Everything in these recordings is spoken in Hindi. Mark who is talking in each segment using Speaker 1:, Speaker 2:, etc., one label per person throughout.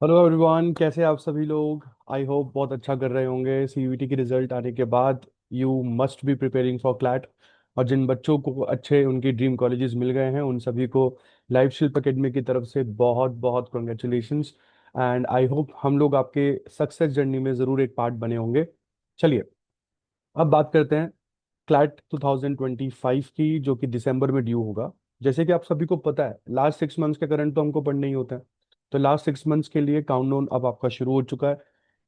Speaker 1: हेलो एवरीवन, कैसे आप सभी लोग। आई होप बहुत अच्छा कर रहे होंगे। सीयूईटी की रिजल्ट आने के बाद you must be preparing for CLAT. और जिन बच्चों को अच्छे उनकी ड्रीम कॉलेजेस मिल गए हैं उन सभी को लाइफ शिल्प एकेडमी की तरफ से बहुत बहुत कॉन्ग्रेचुलेशंस। एंड आई होप हम लोग आपके सक्सेस जर्नी में ज़रूर एक पार्ट बने होंगे। चलिए, अब बात करते हैं क्लैट 2025 की, जो कि दिसंबर में ड्यू होगा। जैसे कि आप सभी को पता है, लास्ट 6 मंथ्स के करंट तो हमको पढ़ने ही होते हैं। तो लास्ट 6 मंथ्स के लिए काउंटडाउन अब आपका शुरू हो चुका है।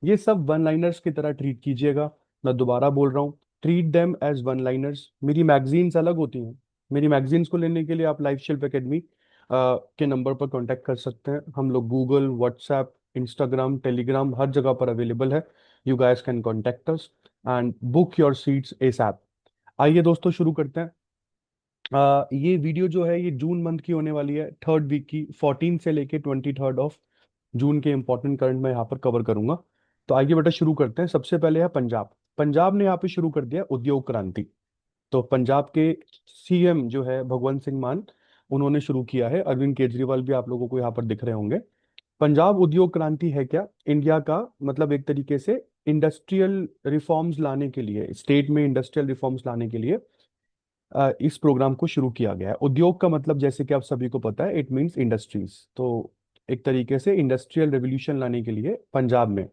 Speaker 1: ये सब वन लाइनर्स की तरह ट्रीट कीजिएगा। मैं दोबारा बोल रहा हूँ, treat them as one liners. मेरी मैगजीन्स अलग होती हैं। मेरी मैगजीन्स को लेने के लिए आप लाइफ शिल्प एकेडमी के नंबर पर कांटेक्ट कर सकते हैं। हम लोग गूगल, व्हाट्सएप, इंस्टाग्राम, टेलीग्राम हर जगह पर अवेलेबल है। You guys can contact us and book your seats ASAP. आइए दोस्तों, शुरू करते हैं। ये वीडियो जो है ये जून मंथ की होने वाली है, थर्ड वीक की, 14 से लेके 23 ऑफ जून के इंपॉर्टेंट करंट मैं यहाँ पर कवर करूंगा। तो आइए बेटा शुरू करते हैं। सबसे पहले है पंजाब। पंजाब ने यहाँ पे शुरू कर दिया उद्योग क्रांति। तो पंजाब के सीएम जो है भगवंत सिंह मान, उन्होंने शुरू किया है। अरविंद केजरीवाल भी आप लोगों को यहाँ पर दिख रहे होंगे। पंजाब उद्योग क्रांति है क्या? इंडिया का मतलब एक तरीके से इंडस्ट्रियल रिफॉर्म्स लाने के लिए, स्टेट में इंडस्ट्रियल रिफॉर्म्स लाने के लिए इस प्रोग्राम को शुरू किया गया है। उद्योग का मतलब जैसे कि आप सभी को पता है, इट मींस इंडस्ट्रीज। तो एक तरीके से इंडस्ट्रियल रेवोल्यूशन लाने के लिए पंजाब में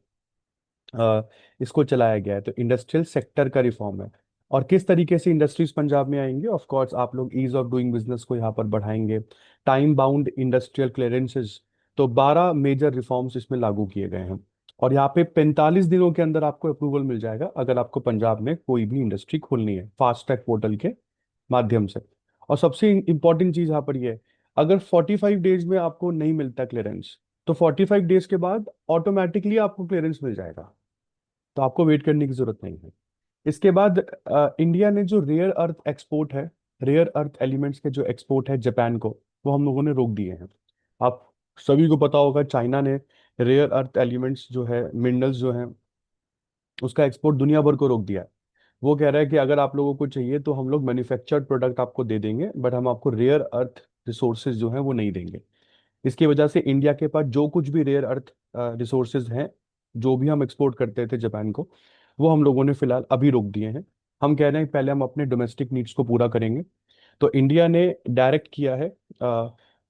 Speaker 1: अ, इसको चलाया गया है। तो इंडस्ट्रियल सेक्टर का रिफॉर्म है। और किस तरीके से इंडस्ट्रीज पंजाब में आएंगे? ऑफ कोर्स आप लोग ईज ऑफ डूइंग बिजनेस को यहाँ पर बढ़ाएंगे। Time bound industrial clearances. तो 12 मेजर रिफॉर्म्स इसमें लागू किए गए हैं। और यहाँ पे 45 दिनों के अंदर आपको अप्रूवल मिल जाएगा अगर आपको पंजाब में कोई भी इंडस्ट्री खोलनी है, फास्ट ट्रैक पोर्टल के माध्यम से। और सबसे इंपॉर्टेंट चीज यहाँ पर ये है, अगर 45 डेज में आपको नहीं मिलता क्लियरेंस, तो 45 डेज के बाद ऑटोमेटिकली आपको क्लियरेंस मिल जाएगा। तो आपको वेट करने की जरूरत नहीं है। इसके बाद इंडिया ने जो रेयर अर्थ एक्सपोर्ट है, रेयर अर्थ एलिमेंट्स के जो एक्सपोर्ट है जापान को, वो हम लोगों ने रोक दिए हैं। आप सभी को पता होगा, चाइना ने रेयर अर्थ एलिमेंट्स जो है, मिनरल्स जो हैं, उसका एक्सपोर्ट दुनिया भर को रोक दिया है। वो कह रहा है कि अगर आप लोगों को चाहिए तो हम लोग मैन्युफैक्चर्ड प्रोडक्ट आपको दे देंगे, बट हम आपको रेयर अर्थ रिसोर्सेज जो हैं वो नहीं देंगे। इसकी वजह से इंडिया के पास जो कुछ भी रेयर अर्थ रिसोर्सेज हैं, जो भी हम एक्सपोर्ट करते थे जापान को, वो हम लोगों ने फिलहाल अभी रोक दिए हैं। हम कह रहे हैं पहले हम अपने डोमेस्टिक नीड्स को पूरा करेंगे। तो इंडिया ने डायरेक्ट किया है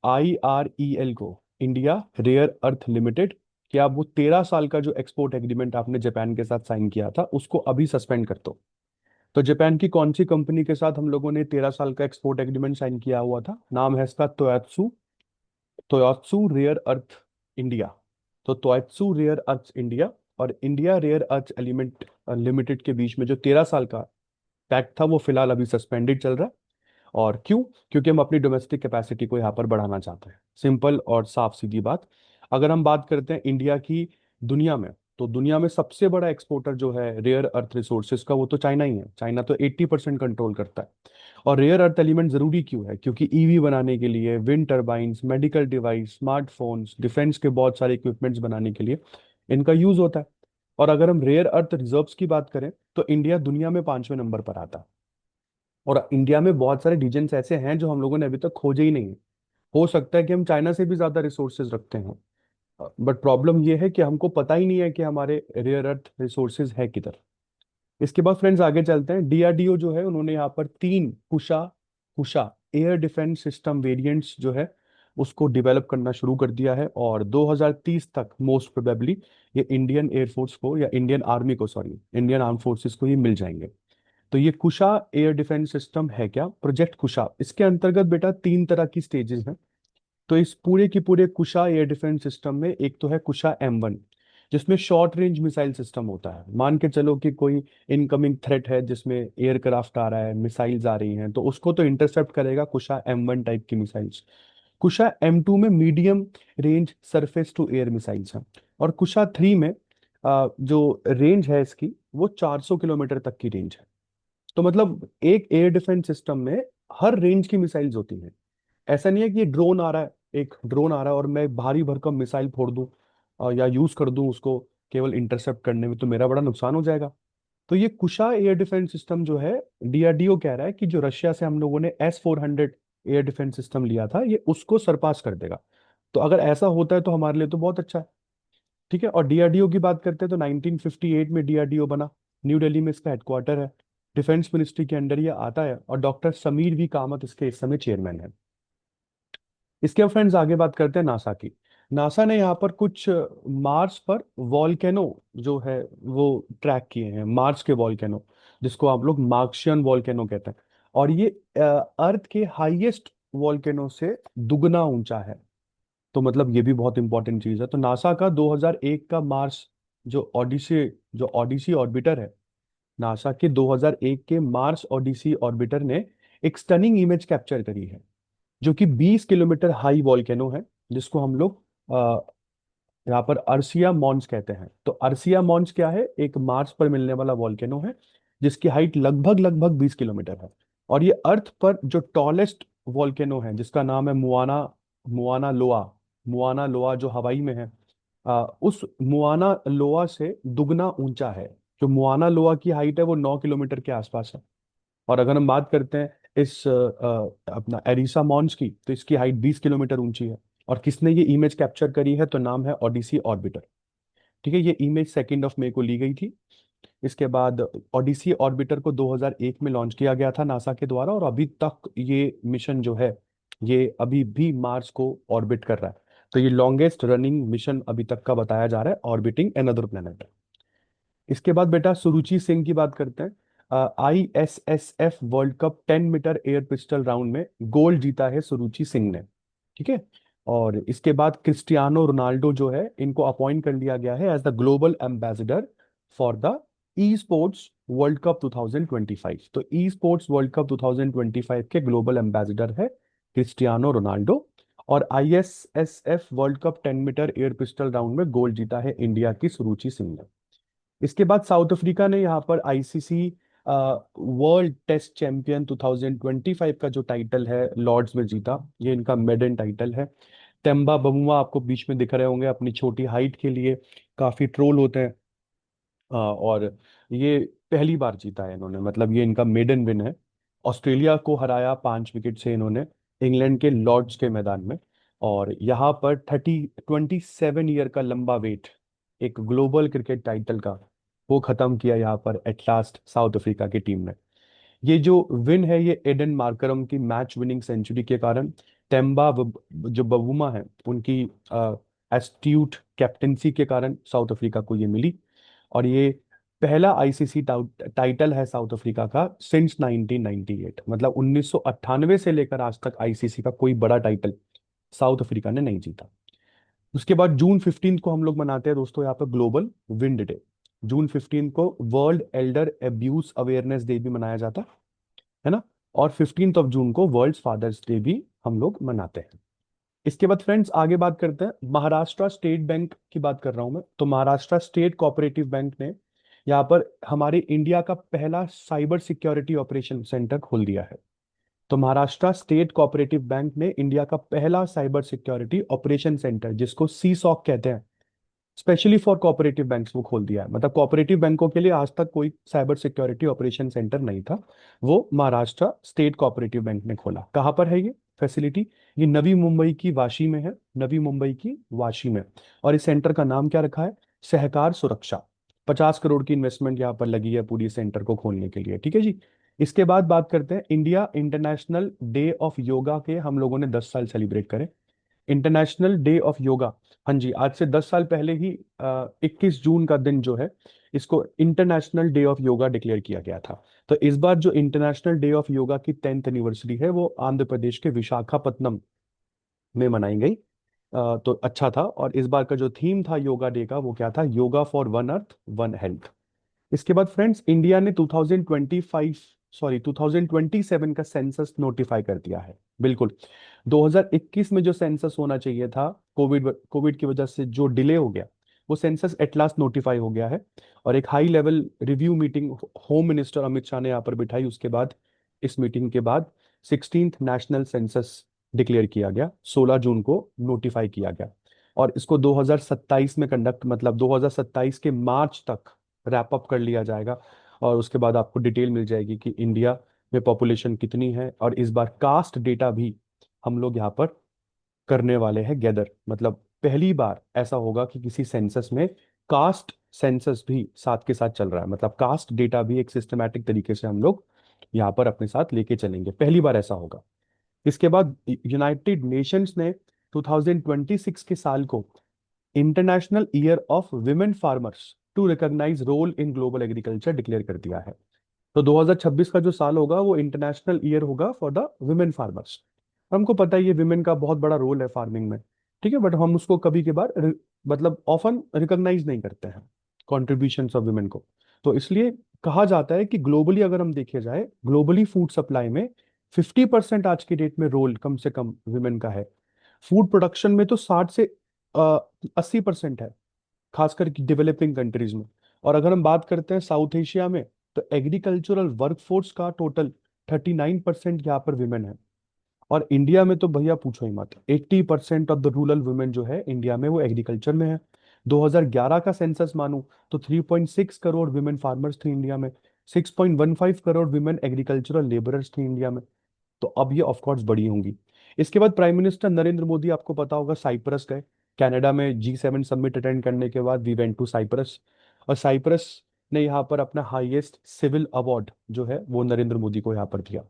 Speaker 1: IREL को, इंडिया रेयर अर्थ लिमिटेड, कि आप वो 13 साल का जो एक्सपोर्ट एग्रीमेंट आपने जापान के साथ साइन किया था उसको अभी सस्पेंड कर दो। तो जापान की कौन सी कंपनी के साथ हम लोगों ने 13 साल का एक्सपोर्ट एग्रीमेंट साइन किया हुआ था? नाम है इसका तोयात्सु। तोयात्सु रेयर अर्थ इंडिया। तो तोयात्सु रेयर अर्थ इंडिया और India rare earth element limited के बीच में जो 13 साल का पैक्ट था, वो फिलहाल अभी सस्पेंडेड चल रहा है। और क्यों? क्योंकि हम अपनी डोमेस्टिक कैपेसिटी को यहाँ पर बढ़ाना चाहते हैं। सिंपल और साफ सीधी बात। अगर हम बात करते हैं इंडिया की दुनिया में, तो दुनिया में सबसे बड़ा एक्सपोर्टर जो है रेयर अर्थ रिसोर्सेज का, वो तो चाइना ही है। चाइना तो 80% कंट्रोल करता है। और रेयर अर्थ एलिमेंट जरूरी क्यों है? क्योंकि ईवी बनाने के लिए, wind turbines, medical device, smartphones, defence के बहुत सारे इक्विपमेंट्स बनाने के लिए इनका यूज होता है। और अगर हम रेयर अर्थ रिजर्व्स की बात करें, तो इंडिया दुनिया में 5वें नंबर पर आता है। और इंडिया में बहुत सारे रीजन्स ऐसे हैं जो हम लोगों ने अभी तक खोजे ही नहीं है। हो सकता है कि हम चाइना से भी ज्यादा रिसोर्सेज रखते हैं, बट प्रॉब्लम ये है कि हमको पता ही नहीं है कि हमारे रेयर अर्थ रिसोर्सेज है किधर। इसके बाद फ्रेंड्स आगे चलते हैं। डीआरडीओ जो है, उन्होंने यहाँ पर 3 कुशा कुशा एयर डिफेंस सिस्टम वेरिएंट्स जो है उसको डेवलप करना शुरू कर दिया है। और 2030 तक मोस्ट प्रोबेबली ये इंडियन एयरफोर्स को, या इंडियन आर्मी को, सॉरी, इंडियन आर्म फोर्सेस को ये मिल जाएंगे। तो ये कुशा एयर डिफेंस सिस्टम है क्या? प्रोजेक्ट कुशा, इसके अंतर्गत बेटा 3 तरह की स्टेजेस हैं। तो इस पूरे की पूरे कुशा एयर डिफेंस सिस्टम में एक तो है कुशा M1, जिसमें शॉर्ट रेंज मिसाइल सिस्टम होता है। मान के चलो कि कोई इनकमिंग थ्रेट है जिसमें एयरक्राफ्ट आ रहा है, मिसाइल्स आ रही हैं, तो उसको तो इंटरसेप्ट करेगा कुशा M1 टाइप की मिसाइल्स। कुशा M2 में medium range surface to air missiles हैं। और कुशा 3 में जो रेंज है इसकी, वो 400 किलोमीटर तक की रेंज है। तो मतलब एक एयर डिफेंस सिस्टम में हर रेंज की मिसाइल्स होती हैं। ऐसा नहीं है कि ये ड्रोन आ रहा है, एक ड्रोन आ रहा है और मैं भारी भरकम मिसाइल फोड़ दूं या यूज कर दूं उसको केवल इंटरसेप्ट करने में, तो मेरा बड़ा नुकसान हो जाएगा। तो ये कुशा एयर डिफेंस सिस्टम जो है, डीआरडीओ कह रहा है कि जो रशिया से हम लोगों ने S-400 एयर डिफेंस सिस्टम लिया था, ये उसको सरपास कर देगा। तो अगर ऐसा होता है तो हमारे लिए तो बहुत अच्छा है। ठीक है। और डीआरडीओ की बात करते हैं तो 1958 में डीआरडीओ बना, न्यू दिल्ली में इसका हेडक्वार्टर है, डिफेंस मिनिस्ट्री के अंडर ये आता है, और डॉक्टर समीर वी कामत इसके इस समय चेयरमैन है। इसके अब फ्रेंड्स आगे बात करते हैं नासा की। नासा ने यहाँ पर कुछ मार्स पर वॉल्केनो जो है वो ट्रैक किए हैं, मार्स के वॉल्केनो, जिसको आप लोग मार्शियन वॉल्केनो कहते हैं। और ये अर्थ के हाईएस्ट वॉल्केनो से दुगना ऊंचा है। तो मतलब ये भी बहुत इंपॉर्टेंट चीज है। तो नासा का 2001 का मार्स जो ओडिसी जो ओडिसी ऑर्बिटर है, नासा के 2001 के मार्स ओडिसी ऑर्बिटर ने एक स्टनिंग इमेज कैप्चर करी है, जो कि 20 किलोमीटर हाई वॉल्केनो है, जिसको हम लोग यहाँ पर अर्सिया मॉन्स कहते हैं। तो अर्सिया मॉन्स क्या है? एक मार्स पर मिलने वाला वॉल्केनो है, जिसकी हाइट लगभग लगभग 20 किलोमीटर है। और ये अर्थ पर जो टॉलेस्ट वॉल्केनो है, जिसका नाम है मुआना मुआना लोआ मुआना लोआ, जो हवाई में है। उस मुआना लोआ से दुगना ऊंचा है। जो मुआना लोआ की हाइट है वो 9 किलोमीटर के आसपास है। और अगर हम बात करते हैं इस अपना एरिसा मॉन्स की, तो इसकी हाइट 20 किलोमीटर ऊंची है। और किसने ये इमेज कैप्चर करी है? तो नाम है ओडिसी ऑर्बिटर। ठीक है, ये इमेज 2 मई को ली गई थी। इसके बाद ओडिसी ऑर्बिटर को 2001 में लॉन्च किया गया था नासा के द्वारा, और अभी तक ये मिशन जो है ये अभी भी मार्स को ऑर्बिट कर रहा है। तो ये लॉन्गेस्ट रनिंग मिशन अभी तक का बताया जा रहा है, ऑर्बिटिंग एनदर प्लेनेट। इसके बाद बेटा सुरुचि सिंह की बात करते हैं। ISSF world cup 10 metre air pistol round में गोल्ड जीता है सुरुचि सिंह ने। ठीक है। और इसके बाद क्रिस्टियानो रोनाल्डो जो है, इनको अपॉइंट कर लिया गया है as the global ambassador for the e sports world cup 2025। तो ई स्पोर्ट्स वर्ल्ड कप 2025 के ग्लोबल एम्बेसडर है क्रिस्टियानो रोनाल्डो। और ISSF world cup 10 metre air pistol round में गोल्ड जीता है इंडिया की सुरुचि सिंह ने। इसके बाद साउथ अफ्रीका ने यहाँ पर आईसीसी वर्ल्ड टेस्ट चैंपियन 2025 का जो टाइटल है लॉर्ड्स में जीता। ये इनका मेडन टाइटल है। तेम्बा बमुआ आपको बीच में दिख रहे होंगे, अपनी छोटी हाइट के लिए काफी ट्रोल होते हैं। और ये पहली बार जीता है इन्होंने, मतलब ये इनका मेडन विन है। ऑस्ट्रेलिया को हराया 5 विकेट से इन्होंने इंग्लैंड के लॉर्ड्स के मैदान में। और यहाँ पर 27 ईयर का लंबा वेट एक ग्लोबल क्रिकेट टाइटल का, वो खत्म किया यहाँ पर एट लास्ट साउथ अफ्रीका की टीम ने। ये जो विन है ये एडन मार्करम की मैच विनिंग सेंचुरी के कारण, जो बवुमा है उनकी एस्ट्यूट कैप्टेंसी के कारण साउथ अफ्रीका को ये मिली। और ये पहला आईसीसी टाइटल है साउथ अफ्रीका का सिंस 1998, मतलब 1998 से लेकर आज तक आईसीसी का कोई बड़ा टाइटल साउथ अफ्रीका ने नहीं जीता। उसके बाद जून 15 को हम लोग मनाते हैं दोस्तों यहाँ पर ग्लोबल विंड डे। जून 15 को world Elder abuse awareness day भी मनाया जाता है ना। और 15 जून को वर्ल्ड फादर्स डे भी हम लोग मनाते हैं। इसके बाद फ्रेंड्स आगे बात करते हैं, महाराष्ट्र स्टेट बैंक की बात कर रहा हूं मैं। तो महाराष्ट्र स्टेट कोऑपरेटिव बैंक ने यहाँ पर हमारे इंडिया का पहला साइबर सिक्योरिटी ऑपरेशन सेंटर खोल दिया है। तो महाराष्ट्र स्टेट कोऑपरेटिव बैंक ने इंडिया का पहला साइबर सिक्योरिटी ऑपरेशन सेंटर, जिसको सी सॉक कहते हैं, स्पेशली फॉर कोऑपरेटिव बैंक्स, वो खोल दिया है। मतलब कोऑपरेटिव बैंकों के लिए आज तक कोई साइबर सिक्योरिटी ऑपरेशन सेंटर नहीं था, वो महाराष्ट्र स्टेट कोऑपरेटिव बैंक ने खोला। कहाँ पर है ये फैसिलिटी? ये नवी मुंबई की वाशी में है, नवी मुंबई की वाशी में। और इस सेंटर का नाम क्या रखा है? सहकार सुरक्षा। 50 करोड़ की इन्वेस्टमेंट यहाँ पर लगी है पूरी सेंटर को खोलने के लिए। ठीक है जी। इसके बाद बात करते हैं India international day of yoga के, हम लोगों ने 10 साल सेलिब्रेट करे। इंटरनेशनल डे ऑफ योगा, हाँ जी, आज से 10 साल पहले ही 21 जून का दिन जो है, इसको international day of yoga declare किया गया था। तो इस बार जो इंटरनेशनल डे ऑफ योगा की 10th एनिवर्सरी है, वो आंध्र प्रदेश के विशाखापत्तनम में मनाई गई। तो अच्छा था। और इस बार का जो थीम था योगा डे का, वो क्या था? Yoga for one earth one health. इसके बाद फ्रेंड्स इंडिया ने 2027 का सेंसस नोटिफाई कर दिया है। बिल्कुल, 2021 में जो सेंसस होना चाहिए था, कोविड कोविड की वजह से जो डिले हो गया, वो सेंसस एट लास्ट नोटिफाई हो गया है। और एक high level review meeting home minister Amit Shah ने यहाँ पर बिठाई। उसके बाद इस मीटिंग के बाद 16th नेशनल सेंसस डिक्लेयर किया गया, 16 जून को नोटिफाई किया गया। और इसको 2027 में कंडक्ट, मतलब 2027 के मार्च तक रैप अप कर लिया जाएगा। और उसके बाद आपको डिटेल मिल जाएगी कि इंडिया में पॉपुलेशन कितनी है। और इस बार कास्ट डेटा भी हम लोग यहाँ पर करने वाले हैं गैदर, मतलब पहली बार ऐसा होगा कि किसी सेंसस में कास्ट सेंसस भी साथ के साथ चल रहा है, मतलब कास्ट डेटा भी एक सिस्टमैटिक तरीके से हम लोग यहाँ पर अपने साथ लेके चलेंगे, पहली बार ऐसा होगा। इसके बाद यूनाइटेड नेशंस ने 2026 के साल को international year of women farmers to recognise role in global agriculture declare कर दिया है। तो 2026 का जो साल होगा वो इंटरनेशनल ईयर होगा फॉर द विमेन फार्मर्स। हमको पता है ये विमेन का बहुत बड़ा रोल है फार्मिंग में, ठीक है, बट हम उसको कभी के बार मतलब ऑफन रिकॉग्नाइज नहीं करते हैं कॉन्ट्रीब्यूशंस ऑफ विमेन को। तो इसलिए कहा जाता है कि ग्लोबली अगर हम देखे जाए, ग्लोबली फूड सप्लाई में 50% आज की डेट में रोल कम से कम विमेन का है। फूड प्रोडक्शन में तो 60 से 80% है, खासकर डेवलपिंग कंट्रीज में। और अगर हम बात करते हैं साउथ एशिया में, तो एग्रीकल्चरल वर्कफोर्स का टोटल 39% यहाँ पर विमेन है। और इंडिया में तो भैया पूछो ही मत, 80% ऑफ द रूरल वुमेन जो है इंडिया में वो एग्रीकल्चर में है। 2011 का सेंसस मानूं तो 3.6 करोड़ विमेन फार्मर्स थे इंडिया में, 6.15 करोड़ विमेन एग्रीकल्चरल लेबरर्स थे इंडिया में। तो अब ये ऑफ कोर्स बड़ी होंगी। इसके बाद प्राइम मिनिस्टर नरेंद्र मोदी, आपको पता होगा, साइप्रस गए। कनाडा में G7 समिट अटेंड करने के बाद वी वेंट टू साइप्रस। और साइप्रस ने यहाँ पर अपना हाईएस्ट सिविल अवार्ड जो है वो नरेंद्र मोदी को यहाँ पर दिया।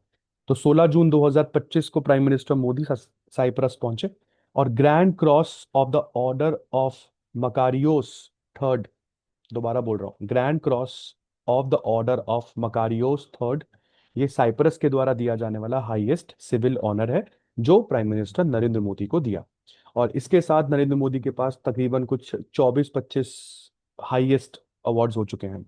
Speaker 1: तो 16 जून 2025 को प्राइम मिनिस्टर मोदी साइप्रस पहुंचे और grand cross of the order of Makarios third, दोबारा बोल रहा हूँ, grand cross of the order of Makarios third, ये साइप्रस के द्वारा दिया जाने वाला हाईएस्ट सिविल ऑनर है जो प्राइम मिनिस्टर नरेंद्र मोदी को दिया। और इसके साथ नरेंद्र मोदी के पास तकरीबन कुछ 24-25 हाईएस्ट अवार्ड्स हो चुके हैं,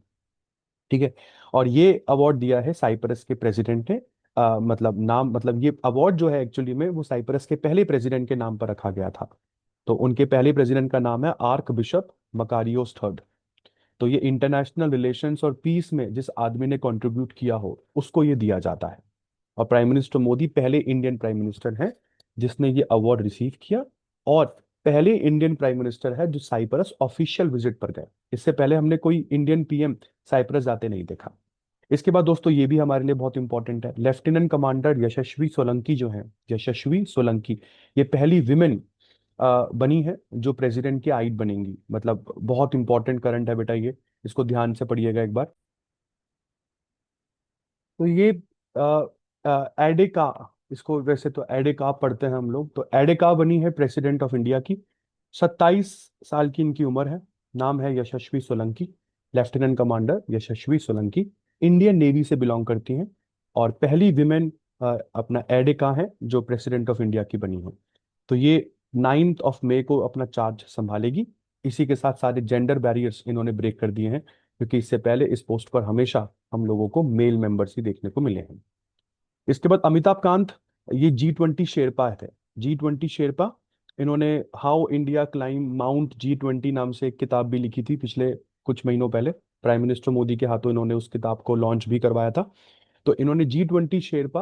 Speaker 1: ठीक है। और ये अवार्ड दिया है साइप्रस के प्रेसिडेंट ने। मतलब नाम, मतलब ये अवार्ड जो है एक्चुअली में वो साइप्रस के पहले प्रेसिडेंट के नाम पर रखा गया था। तो उनके पहले प्रेसिडेंट का नाम है आर्क बिशप मकारियोस थर्ड। तो ये इंटरनेशनल रिलेशंस और पीस में जिस आदमी ने कंट्रीब्यूट किया हो उसको ये दिया जाता है। और प्राइम मिनिस्टर मोदी पहले इंडियन प्राइम मिनिस्टर हैं जिसने ये अवार्ड रिसीव किया, और पहले इंडियन प्राइम मिनिस्टर है जो साइप्रस ऑफिशियल विजिट पर गए। इससे पहले हमने कोई इंडियन पीएम साइप्रस जाते नहीं देखा। इसके बाद दोस्तों ये भी हमारे लिए बहुत इंपॉर्टेंट है, लेफ्टिनेंट कमांडर यशस्वी सोलंकी जो है, यशस्वी सोलंकी, ये पहली विमेन बनी है जो प्रेसिडेंट की आइट बनेंगी। मतलब बहुत इंपॉर्टेंट करंट है बेटा ये, इसको ध्यान से पढ़िएगा एक बार। तो ये एडेका, इसको वैसे तो एडेका पढ़ते हैं हम लोग, तो एडेका बनी है प्रेसिडेंट ऑफ इंडिया की। 27 साल की इनकी उम्र है। नाम है यशस्वी सोलंकी, लेफ्टिनेंट कमांडर यशस्वी सोलंकी। इंडियन नेवी से बिलोंग करती हैं और पहली विमेन अपना एडेका है जो प्रेसिडेंट ऑफ इंडिया की बनी है। तो ये 9 मई को अपना चार्ज संभालेगी। इसी के साथ सारे जेंडर बैरियर्स इन्होंने ब्रेक कर दिए हैं, क्योंकि इससे पहले इस पोस्ट पर हमेशा हम लोगों को मेल मेंबर्स ही देखने को मिले हैं। इसके बाद अमिताभ कांत, ये G20 शेरपा थे। G20 शेरपा, इन्होंने how India climb mount G20 नाम से एक किताब भी लिखी थी पिछले कुछ महीनों पहले। प्राइम मिनिस्टर मोदी के हाथों इन्होंने उस किताब को लॉन्च भी करवाया था। तो इन्होंने G20 शेरपा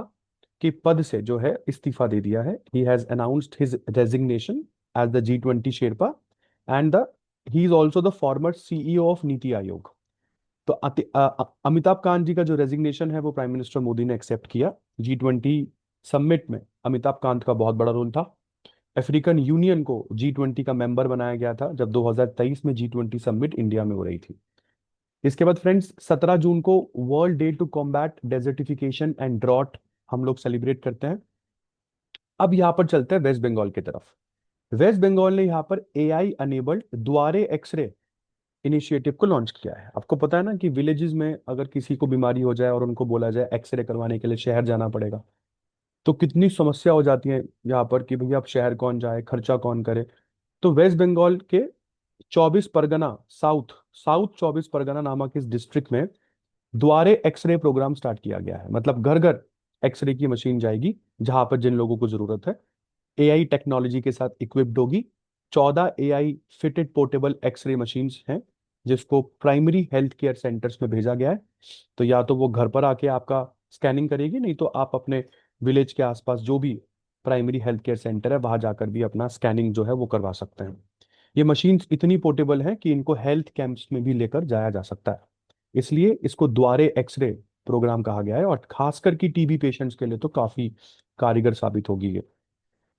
Speaker 1: के पद से जो है इस्तीफा दे दिया है। He has announced his resignation as the G20 sherpa and the he is also the former CEO of NITI Aayog. तो अमिताभ कांत जी का जो रेजिग्नेशन है वो प्राइम मिनिस्टर मोदी ने एक्सेप्ट किया। G20 समिट में अमिताभ कांत का बहुत बड़ा रोल था। अफ्रीकन यूनियन को G20 का मेंबर बनाया गया था जब 2023 में G20 समिट इंडिया में हो रही थी। इसके बाद फ्रेंड्स 17 जून को world day to combat desertification and drought हम लोग सेलिब्रेट करते हैं। अब यहाँ पर चलते हैं वेस्ट बंगाल की तरफ। वेस्ट बंगाल ने यहाँ पर एआई अनेबल्ड द्वारे एक्सरे इनिशिएटिव को लॉन्च किया है। आपको पता है ना कि विलेजेस में अगर किसी को बीमारी हो जाए और उनको बोला जाए एक्सरे करवाने के लिए शहर जाना पड़ेगा, तो कितनी समस्या हो जाती है यहाँ पर कि भैया अब शहर कौन जाए, खर्चा कौन करे। तो वेस्ट बंगाल के 24 परगना, साउथ साउथ 24 परगना नामक इस डिस्ट्रिक्ट में द्वारे एक्सरे प्रोग्राम स्टार्ट किया गया है। मतलब घर घर एक्सरे की मशीन जाएगी जहां पर जिन लोगों को जरूरत है। एआई टेक्नोलॉजी के साथ इक्विप्ड होगी। 14 AI fitted portable x-ray machines हैं जिसको प्राइमरी हेल्थ केयर सेंटर्स में भेजा गया है। तो या तो वो घर पर आके आपका स्कैनिंग करेगी, नहीं तो आप अपने विलेज के आसपास जो भी प्राइमरी हेल्थ केयर सेंटर है वहां जाकर भी अपना स्कैनिंग जो है वो करवा सकते हैं। ये मशीन्स इतनी पोर्टेबल हैं कि इनको हेल्थ कैंप्स में भी लेकर जाया जा सकता है। इसलिए इसको द्वारे एक्सरे प्रोग्राम कहा गया है, और खासकर कि टीबी पेशेंट्स के लिए तो काफी कारगर साबित होगी ये।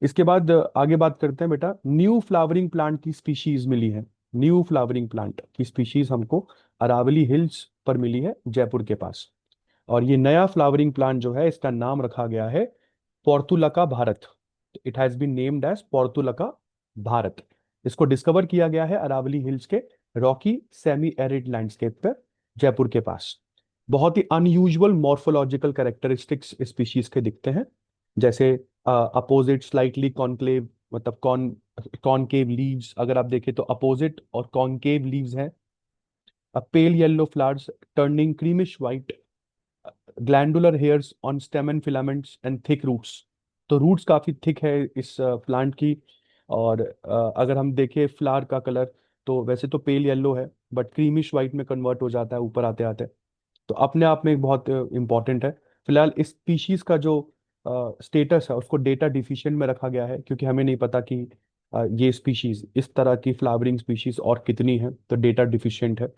Speaker 1: इसके बाद आगे बात करते हैं बेटा, न्यू फ्लावरिंग प्लांट की स्पीशीज मिली है। न्यू फ्लावरिंग प्लांट की स्पीशीज हमको अरावली हिल्स पर मिली है, जयपुर के पास। और ये नया फ्लावरिंग प्लांट जो है, इसका नाम रखा गया है Portulaca Bharat. It has been named as Portulaca Bharat. इसको डिस्कवर किया गया है अरावली हिल्स के रॉकी सेमी एरिड लैंडस्केप पर, जयपुर के पास। बहुत ही अनयूजुअल मॉर्फोलॉजिकल कैरेक्टरिस्टिक्स स्पीशीज के दिखते हैं, जैसे अपोजिट स्लाइटली कॉनक्लेव, मतलब कॉनकेव लीव्स, अगर आप देखें तो अपोजिट और कॉनकेव लीव्स हैं। Pale yellow flowers turning creamish white, glandular hairs on stem and filaments and thick roots. तो रूट्स काफी थिक है इस प्लांट की। और अगर हम देखें फ्लावर का कलर, तो वैसे तो पेल येलो है, बट क्रीमिश वाइट में कन्वर्ट हो जाता है ऊपर आते आते। तो अपने आप में एक बहुत इंपॉर्टेंट है। फिलहाल इस स्पीशीज का जो स्टेटस है उसको डेटा डिफिशिएंट में रखा गया है, क्योंकि हमें नहीं पता कि ये स्पीशीज, इस तरह की फ्लावरिंग स्पीशीज और कितनी है, तो डेटा डिफिशिएंट है।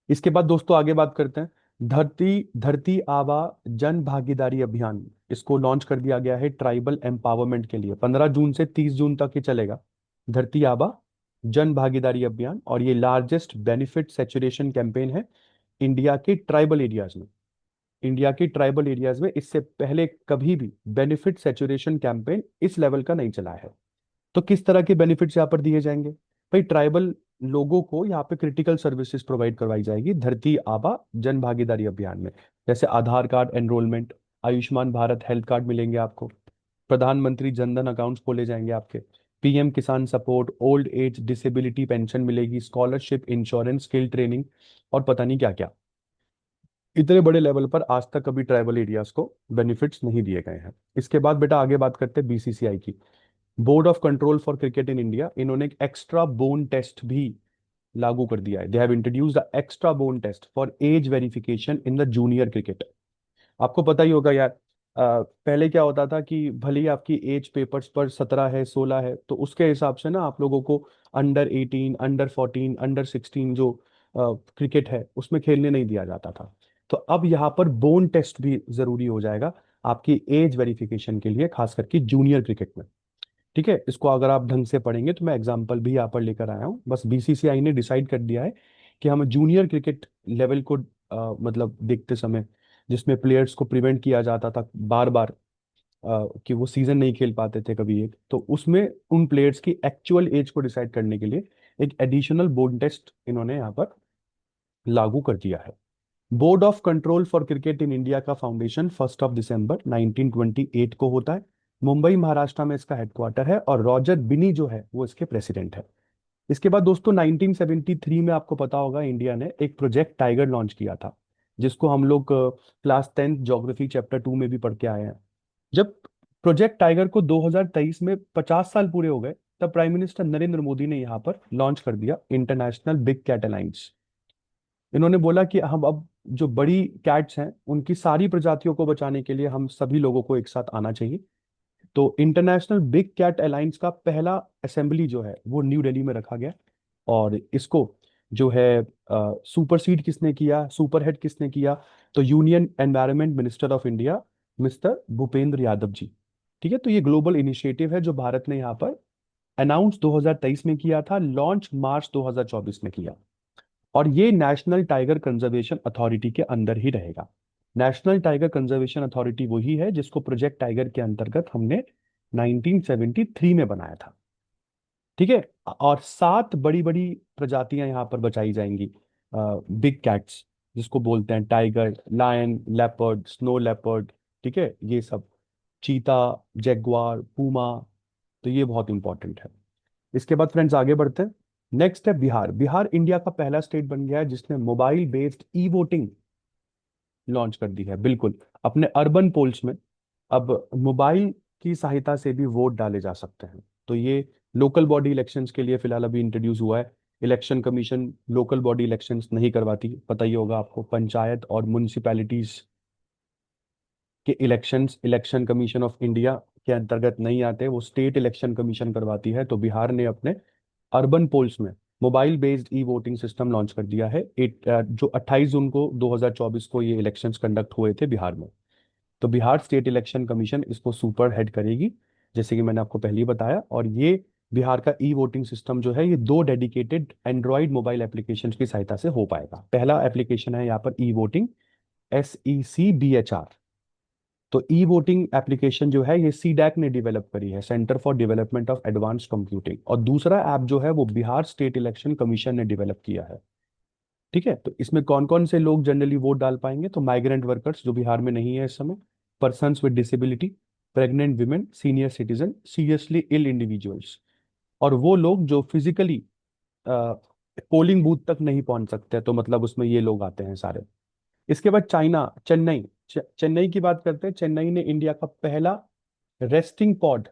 Speaker 1: इसके बाद दोस्तों आगे बात करते हैं, धरती धरती आबा जन भागीदारी अभियान। इसको लॉन्च कर दिया गया है ट्राइबल एम्पावरमेंट के लिए। 15 जून से 30 जून तक ये चलेगा, धरती आबा जन भागीदारी अभियान। और ये लार्जेस्ट बेनिफिट सेचुरेशन कैंपेन है इंडिया के ट्राइबल एरियाज में। इंडिया के ट्राइबल एरियाज में इससे पहले कभी भी बेनिफिट सेचुरेशन कैंपेन इस लेवल का नहीं चला है। तो किस तरह के बेनिफिट्स यहाँ पर दिए जाएंगे? भाई, ट्राइबल लोगों को यहाँ पे क्रिटिकल सर्विसेज प्रोवाइड करवाई जाएगी धरती आबा जन भागीदारी अभियान में। जैसे Aadhaar card enrolment, Ayushman Bharat health card मिलेंगे आपको, प्रधानमंत्री जनधन अकाउंट्स खोले जाएंगे आपके, पीएम किसान support, old age disability pension मिलेगी, स्कॉलरशिप, इंश्योरेंस, स्किल ट्रेनिंग, और पता नहीं क्या क्या। इतने बड़े लेवल पर आज तक कभी ट्राइबल एरियाज को बेनिफिट्स नहीं दिए गए हैं। इसके बाद बेटा आगे बात करते हैं बीसीसीआई की, board of control for cricket in India. इन्होंने एक एक्स्ट्रा बोन टेस्ट भी लागू कर दिया है। They have introduced the extra bone test for age verification in the junior cricket. आपको पता ही होगा यार, पहले क्या होता था कि भले ही आपकी एज पेपर्स पर 17 है, 16 है, तो उसके हिसाब से ना आप लोगों को अंडर 18, अंडर 14, अंडर 16 जो क्रिकेट है उसमें खेलने नहीं दिया जाता था। तो अब यहाँ पर बोन टेस्ट भी जरूरी हो जाएगा आपकी एज वेरिफिकेशन के लिए, खास करके जूनियर क्रिकेट में। ठीक है, इसको अगर आप ढंग से पढ़ेंगे तो मैं एग्जाम्पल भी यहाँ पर लेकर आया हूँ। बस बीसीसीआई ने डिसाइड कर दिया है कि हम जूनियर क्रिकेट लेवल को मतलब देखते समय, जिसमें प्लेयर्स को प्रिवेंट किया जाता था बार बार कि वो सीजन नहीं खेल पाते थे कभी एक, तो उसमें उन प्लेयर्स की एक्चुअल एज को डिसाइड करने के लिए एक एडिशनल बोर्ड टेस्ट इन्होंने यहाँ पर लागू कर दिया है। Board of control for cricket in India का फाउंडेशन 1 दिसंबर 1928 को होता है। मुंबई महाराष्ट्र में इसका हेडक्वार्टर है, और रॉजर बिनी जो है वो इसके प्रेसिडेंट है। इसके बाद दोस्तों 1973 में आपको पता होगा इंडिया ने एक प्रोजेक्ट टाइगर लॉन्च किया था, जिसको हम लोग क्लास 10th ज्योग्राफी चैप्टर 2 में भी पढ़ के आए हैं। जब प्रोजेक्ट टाइगर को 2023 में 50 साल पूरे हो गए, तब प्राइम मिनिस्टर नरेंद्र मोदी ने यहाँ पर लॉन्च कर दिया इंटरनेशनल बिग कैट अलायंस। इन्होंने बोला कि हम अब जो बड़ी कैट्स हैं उनकी सारी प्रजातियों को बचाने के लिए हम सभी लोगों को एक साथ आना चाहिए। तो इंटरनेशनल बिग कैट अलायंस का पहला असेंबली जो है वो न्यू दिल्ली में रखा गया। और इसको जो है सुपरसीड किसने किया, सुपरहेड किसने किया? तो union environment minister of India mister Bhupender Yadav ji. ठीक है, तो ये ग्लोबल इनिशिएटिव है जो भारत ने यहाँ पर अनाउंस 2023 में किया था, लॉन्च मार्च 2024 में किया। और ये नेशनल टाइगर कंजर्वेशन अथॉरिटी के अंदर ही रहेगा। नेशनल टाइगर कंजर्वेशन अथॉरिटी वही है जिसको प्रोजेक्ट टाइगर के अंतर्गत हमने 1973 में बनाया था। ठीक है, और 7 बड़ी बड़ी प्रजातियां यहाँ पर बचाई जाएंगी बिग कैट्स, जिसको बोलते हैं tiger, lion, leopard, snow leopard. ठीक है, ये सब, चीता, जैगुआर, पूमा। तो ये बहुत इंपॉर्टेंट है। इसके बाद फ्रेंड्स आगे बढ़ते हैं। नेक्स्ट है बिहार। बिहार इंडिया का पहला स्टेट बन गया है जिसने mobile based e voting launch कर दी है। बिल्कुल, अपने अर्बन पोल्स में अब मोबाइल की सहायता से भी वोट डाले जा सकते हैं। तो ये लोकल बॉडी इलेक्शंस के लिए फिलहाल अभी इंट्रोड्यूस हुआ है। Election commission local body elections नहीं करवाती, पता ही होगा आपको। पंचायत और म्युनिसिपैलिटीज के elections election commission of India के अंतर्गत नहीं आते, वो स्टेट इलेक्शन कमीशन करवाती है। तो बिहार ने अपने अर्बन पोल्स में mobile based e voting system launch कर दिया है। जो 28 जून को 2024 को ये इलेक्शंस कंडक्ट हुए थे बिहार में। तो बिहार स्टेट इलेक्शन कमीशन इसको सुपर हेड करेगी। जैसे कि मैंने आपको पहले ही बताया। और ये बिहार का ई वोटिंग सिस्टम जो है ये दो डेडिकेटेड एंड्रॉयड मोबाइल एप्लीकेशन की सहायता से हो पाएगा। पहला एप्लीकेशन है यहाँ पर ई वोटिंग, SECBHR। तो ई वोटिंग एप्लीकेशन जो है ये सीडैक ने डेवलप करी है, centre for development of advanced computing. और दूसरा ऐप जो है वो बिहार स्टेट इलेक्शन कमीशन ने डेवलप किया है। ठीक है, तो इसमें कौन कौन से लोग जनरली वोट डाल पाएंगे? तो माइग्रेंट वर्कर्स जो बिहार में नहीं है इस समय, persons with disability, pregnant women, senior citizen, seriously ill individuals, और वो लोग जो फिजिकली पोलिंग बूथ तक नहीं पहुंच सकते, तो मतलब उसमें ये लोग आते हैं सारे। इसके बाद चाइना, चेन्नई, चेन्नई की बात करते हैं। चेन्नई ने इंडिया का पहला resting pod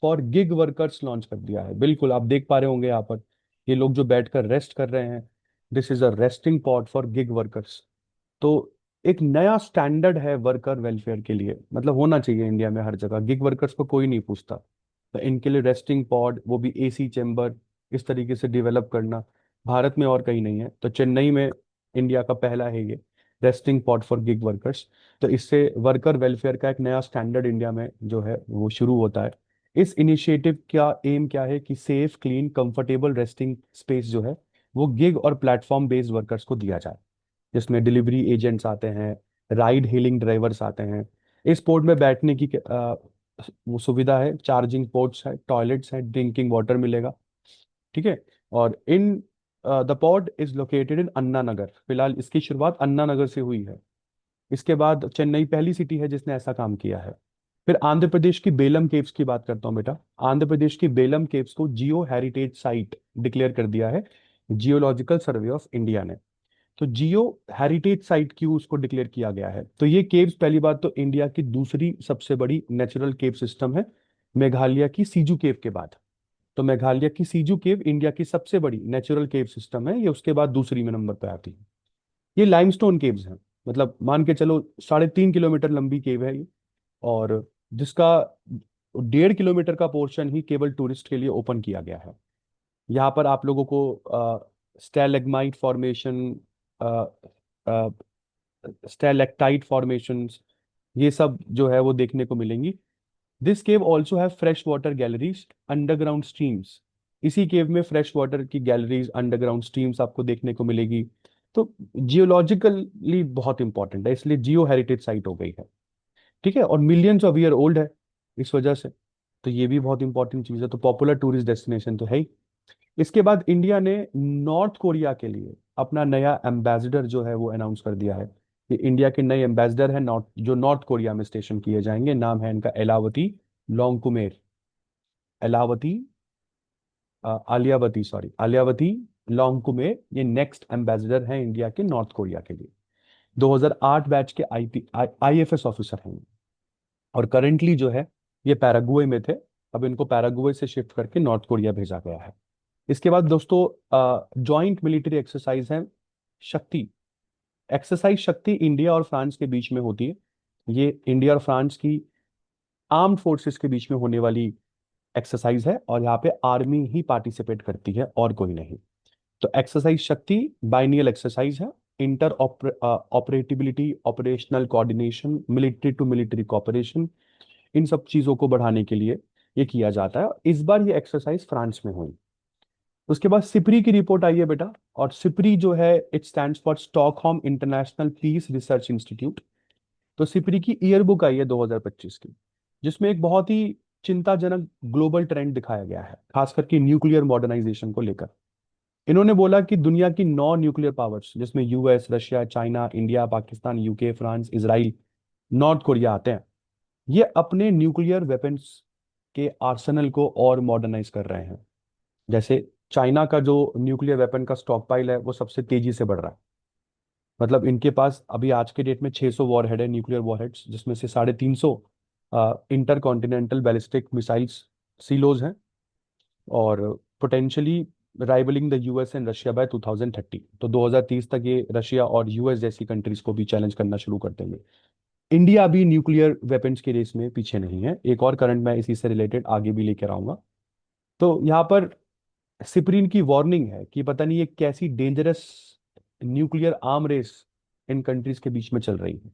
Speaker 1: for gig workers launch कर दिया है। बिल्कुल आप देख पा रहे होंगे यहाँ पर, ये लोग जो बैठकर रेस्ट कर रहे हैं, this is a resting pod for gig workers. तो एक नया स्टैंडर्ड है वर्कर वेलफेयर के लिए, मतलब होना चाहिए इंडिया में हर जगह। गिग वर्कर्स को कोई नहीं पूछता, तो इनके लिए रेस्टिंग पॉड, वो भी AC चेम्बर, इस तरीके से डेवलप करना भारत में और कहीं नहीं है। तो चेन्नई में इंडिया का पहला है ये resting pod for gig workers. तो इससे वर्कर वेलफेयर का एक नया स्टैंडर्ड इंडिया में जो है वो शुरू होता है। इस इनिशिएटिव का एम क्या है कि safe, clean, comfortable resting space जो है वो गिग और प्लेटफॉर्म बेस्ड वर्कर्स को दिया जाए, जिसमें डिलीवरी एजेंट्स आते हैं, राइड हेलिंग ड्राइवर्स आते हैं। इस पोर्ट में बैठने की वो सुविधा है, चार्जिंग पोर्ट्स है, टॉयलेट्स है, ड्रिंकिंग वाटर मिलेगा। ठीक है। और in the port is located in Anna Nagar. फिलहाल इसकी शुरुआत अन्ना नगर से हुई है। इसके बाद चेन्नई पहली सिटी है जिसने ऐसा काम किया है। फिर आंध्र प्रदेश की बेलम केव्स की बात करता हूँ बेटा। आंध्र प्रदेश की बेलम केव्स को जियो हेरिटेज साइट डिक्लेयर कर दिया है जियोलॉजिकल सर्वे ऑफ इंडिया ने। तो जियो हेरिटेज साइट क्यों उसको डिक्लेयर किया गया है? तो ये केव्स पहली बात तो इंडिया की दूसरी सबसे बड़ी नेचुरल केव सिस्टम है, मेघालय की सीजू केव के बाद। तो मेघालय की सीजू केव इंडिया की सबसे बड़ी नेचुरल केव सिस्टम है, ये उसके बाद दूसरी में नंबर पर आती है। ये लाइमस्टोन केव्स हैं, मतलब मान के चलो 3.5 किलोमीटर लंबी केव है ये। और जिसका 1.5 किलोमीटर का पोर्शन ही केवल टूरिस्ट के लिए ओपन किया गया है। यहाँ पर आप लोगों को स्टैलेग्माइट फॉर्मेशन, स्टैलेक्टाइट फॉर्मेशंस, ये सब जो है वो देखने को मिलेंगी। This cave also have fresh water galleries, underground streams. इसी केव में फ्रेश वाटर की गैलरीज, अंडरग्राउंड स्ट्रीम्स आपको देखने को मिलेगी। तो जियोलॉजिकली बहुत इंपॉर्टेंट है, इसलिए जियो हेरिटेज साइट हो गई है। ठीक है, और मिलियंस ऑफ ईयर ओल्ड है इस वजह से। तो ये भी बहुत इंपॉर्टेंट चीज है, तो पॉपुलर टूरिस्ट डेस्टिनेशन तो है ही। इसके बाद इंडिया ने नॉर्थ कोरिया के लिए अपना नया एम्बेसडर जो है वो अनाउंस कर दिया है। कि इंडिया के नए एम्बेसडर है नॉर्थ, जो नॉर्थ कोरिया में स्टेशन किए जाएंगे। नाम है इनका एलावती लोंगकुमेर। एलावती आलियावती, सॉरी, आलियावती लोंगकुमेर, ये नेक्स्ट एम्बेसडर हैं इंडिया के नॉर्थ कोरिया के लिए। 2008 बैच के IFS ऑफिसर हैं। और करंटली जो है ये पैरागुए में थे, अब इनको पैरागुए से शिफ्ट करके नॉर्थ कोरिया भेजा गया है। इसके बाद दोस्तों जॉइंट मिलिट्री एक्सरसाइज है शक्ति। एक्सरसाइज शक्ति इंडिया और फ्रांस के बीच में होती है। ये इंडिया और फ्रांस की आर्म्ड फोर्सेस के बीच में होने वाली एक्सरसाइज है, और यहाँ पे आर्मी ही पार्टिसिपेट करती है और कोई नहीं। तो एक्सरसाइज शक्ति बाइनियल एक्सरसाइज है। Interoperability, operational coordination, military to military cooperation, इन सब चीजों को बढ़ाने के लिए ये किया जाता है। इस बार ये एक्सरसाइज फ्रांस में हुई। उसके बाद सिपरी की रिपोर्ट आई है बेटा। और सिपरी जो है it stands for Stockholm International Peace Research Institute. तो सिपरी की ईयर बुक आई है 2025 की, जिसमें एक बहुत ही चिंताजनक ग्लोबल ट्रेंड दिखाया गया है, खास करके न्यूक्लियर मॉडर्नाइजेशन को लेकर। इन्होंने बोला कि दुनिया की 9 न्यूक्लियर पावर्स, जिसमें US, Russia, China, India, Pakistan, UK, France, Israel, north Korea आते हैं, ये अपने न्यूक्लियर वेपन्स के आर्सेनल को और मॉडर्नाइज कर रहे हैं। जैसे चाइना का जो न्यूक्लियर वेपन का स्टॉक पाइल है वो सबसे तेजी से बढ़ रहा है। मतलब इनके पास अभी आज के डेट में 600 वॉरहेड है, न्यूक्लियर वॉरहेड्स, जिसमें से 350 intercontinental ballistic missiles silos हैं। और potentially rivalling the US and Russia by 2030। तो 2030 तक ये रशिया और US जैसी कंट्रीज को भी चैलेंज करना शुरू कर देंगे। इंडिया भी न्यूक्लियर वेपन्स की रेस में पीछे नहीं है। एक और करंट मैं इसी से रिलेटेड आगे भी लेकर आऊंगा। तो यहाँ पर सिपरीन की वार्निंग है कि पता नहीं ये कैसी dangerous nuclear arm race in countries के बीच में चल रही है।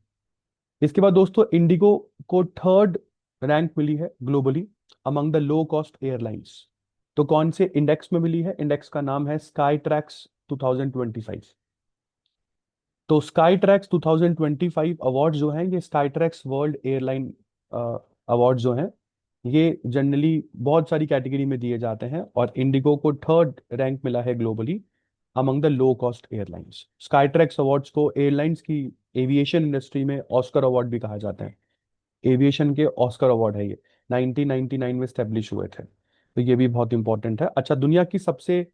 Speaker 1: इसके बाद दोस्तों इंडिगो को थर्ड रैंक मिली है globally. Among the low cost airlines. तो कौन से इंडेक्स में मिली है? इंडेक्स का नाम है स्काई ट्रैक्स 2025। तो स्काई ट्रैक्स 2025 अवार्ड जो हैं, ये sky tracks world airline award जो हैं, ये जनरली बहुत सारी कैटेगरी में दिए जाते हैं, और इंडिगो को थर्ड रैंक मिला है globally among the low cost airlines. Sky tracks awards को एयरलाइंस की एविएशन इंडस्ट्री में ऑस्कर अवार्ड भी कहा जाता है। एविएशन के ऑस्कर अवार्ड है ये, 1999 में स्टेब्लिश हुए थे। तो ये भी बहुत इंपॉर्टेंट है। अच्छा, दुनिया की सबसे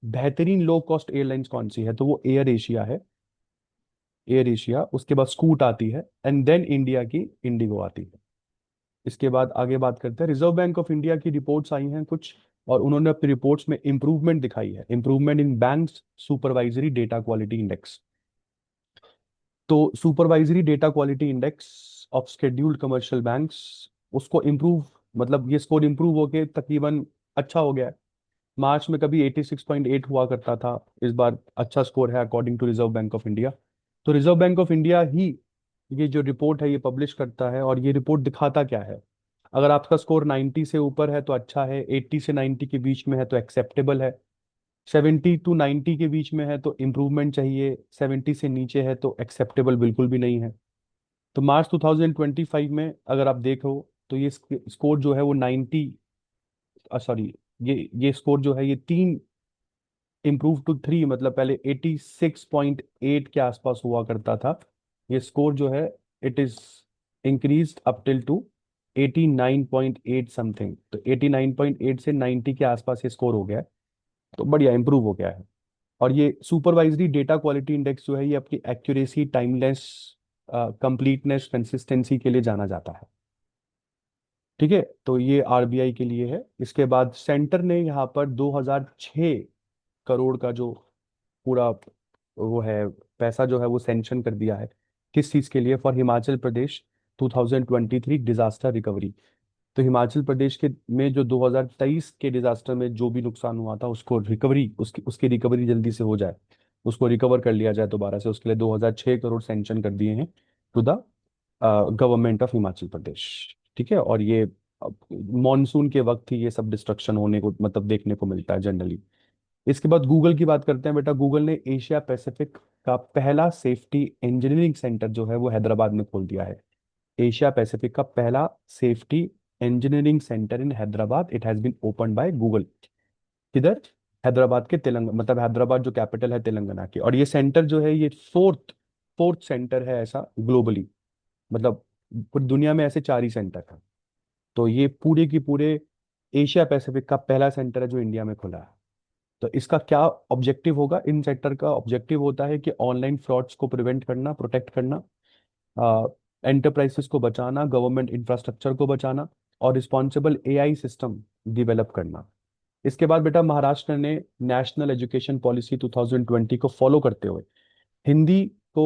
Speaker 1: बेहतरीन लो कॉस्ट एयरलाइंस कौन सी है? तो वो एयर एशिया है। एयर एशिया, उसके बाद स्कूट आती है, एंड देन इंडिया की इंडिगो आती है। इसके बाद आगे बात करते हैं, रिजर्व बैंक ऑफ इंडिया की रिपोर्ट्स आई हैं कुछ, और उन्होंने अपनी रिपोर्ट्स में इंप्रूवमेंट दिखाई है, improvement in banks supervisory data quality index. तो supervisory data quality index of scheduled commercial banks, उसको इम्प्रूव, मतलब ये स्कोर इम्प्रूव होके तकरीबन अच्छा हो गया है। मार्च में कभी 86.8 हुआ करता था, इस बार अच्छा स्कोर है according to Reserve Bank of India. तो रिजर्व बैंक ऑफ इंडिया ही ये जो रिपोर्ट है ये पब्लिश करता है, और ये रिपोर्ट दिखाता क्या है? अगर आपका स्कोर 90 से ऊपर है तो अच्छा है, 80 से 90 के बीच में है तो एक्सेप्टेबल है, 70 टू 90 के बीच में है तो इम्प्रूवमेंट चाहिए, 70 से नीचे है तो एक्सेप्टेबल बिल्कुल भी नहीं है। तो मार्च 2025 में अगर आप देखो तो ये स्कोर जो है वो 90, सॉरी, ये स्कोर जो है ये तीन इम्प्रूव टू थ्री, मतलब पहले 86.8 के आसपास हुआ करता था, ये स्कोर जो है it is increase up till two 89.8 something. तो 89.8 से 90 के आसपास ये स्कोर हो गया है, तो बढ़िया इंप्रूव हो गया है। और ये सुपरवाइजरी डेटा क्वालिटी इंडेक्स जो है ये आपकी एक्यूरेसी, टाइमलेस, कंप्लीटनेस, कंसिस्टेंसी के लिए जाना जाता है। ठीक है, तो ये आरबीआई के लिए है। इसके बाद सेंटर ने यहाँ पर 2006 करोड़ का जो पूरा वो है पैसा जो है वो सैंक्शन कर दिया है। किस चीज के लिए? For Himachal Pradesh 2023 disaster recovery. तो हिमाचल प्रदेश के में जो 2023 के डिजास्टर में जो भी नुकसान हुआ था उसको रिकवरी, उसकी उसकी रिकवरी जल्दी से हो जाए, उसको रिकवर कर लिया जाए दोबारा से, उसके लिए 2006 करोड़ सैंक्शन कर दिए हैं to the government of Himachal Pradesh. ठीक है, और ये मॉनसून के वक्त ही ये सब डिस्ट्रक्शन होने को, मतलब देखने को मिलता है जनरली। इसके बाद गूगल की बात करते हैं। बेटा, गूगल ने एशिया पैसिफिक का पहला सेफ्टी इंजीनियरिंग सेंटर जो है वो हैदराबाद में खोल दिया है। एशिया पैसिफिक का पहला safety engineering centre in Hyderabad, it has been open by Google. किधर? हैदराबाद के तेलंगाना, मतलब हैदराबाद जो कैपिटल है तेलंगाना की। और ये सेंटर जो है ये फोर्थ फोर्थ सेंटर है ऐसा ग्लोबली, मतलब पूरी दुनिया में ऐसे चार ही सेंटर है। तो ये पूरे की पूरे एशिया पैसिफिक का पहला सेंटर है जो इंडिया में खुला है। तो इसका क्या ऑब्जेक्टिव होगा? इन सेक्टर का ऑब्जेक्टिव होता है कि ऑनलाइन फ्रॉड्स को प्रिवेंट करना, प्रोटेक्ट करना, एंटरप्राइजेस को बचाना, गवर्नमेंट इंफ्रास्ट्रक्चर को बचाना, और रिस्पॉन्सिबल एआई सिस्टम डेवलप करना। इसके बाद बेटा महाराष्ट्र ने नेशनल एजुकेशन पॉलिसी 2020 को फॉलो करते हुए हिंदी को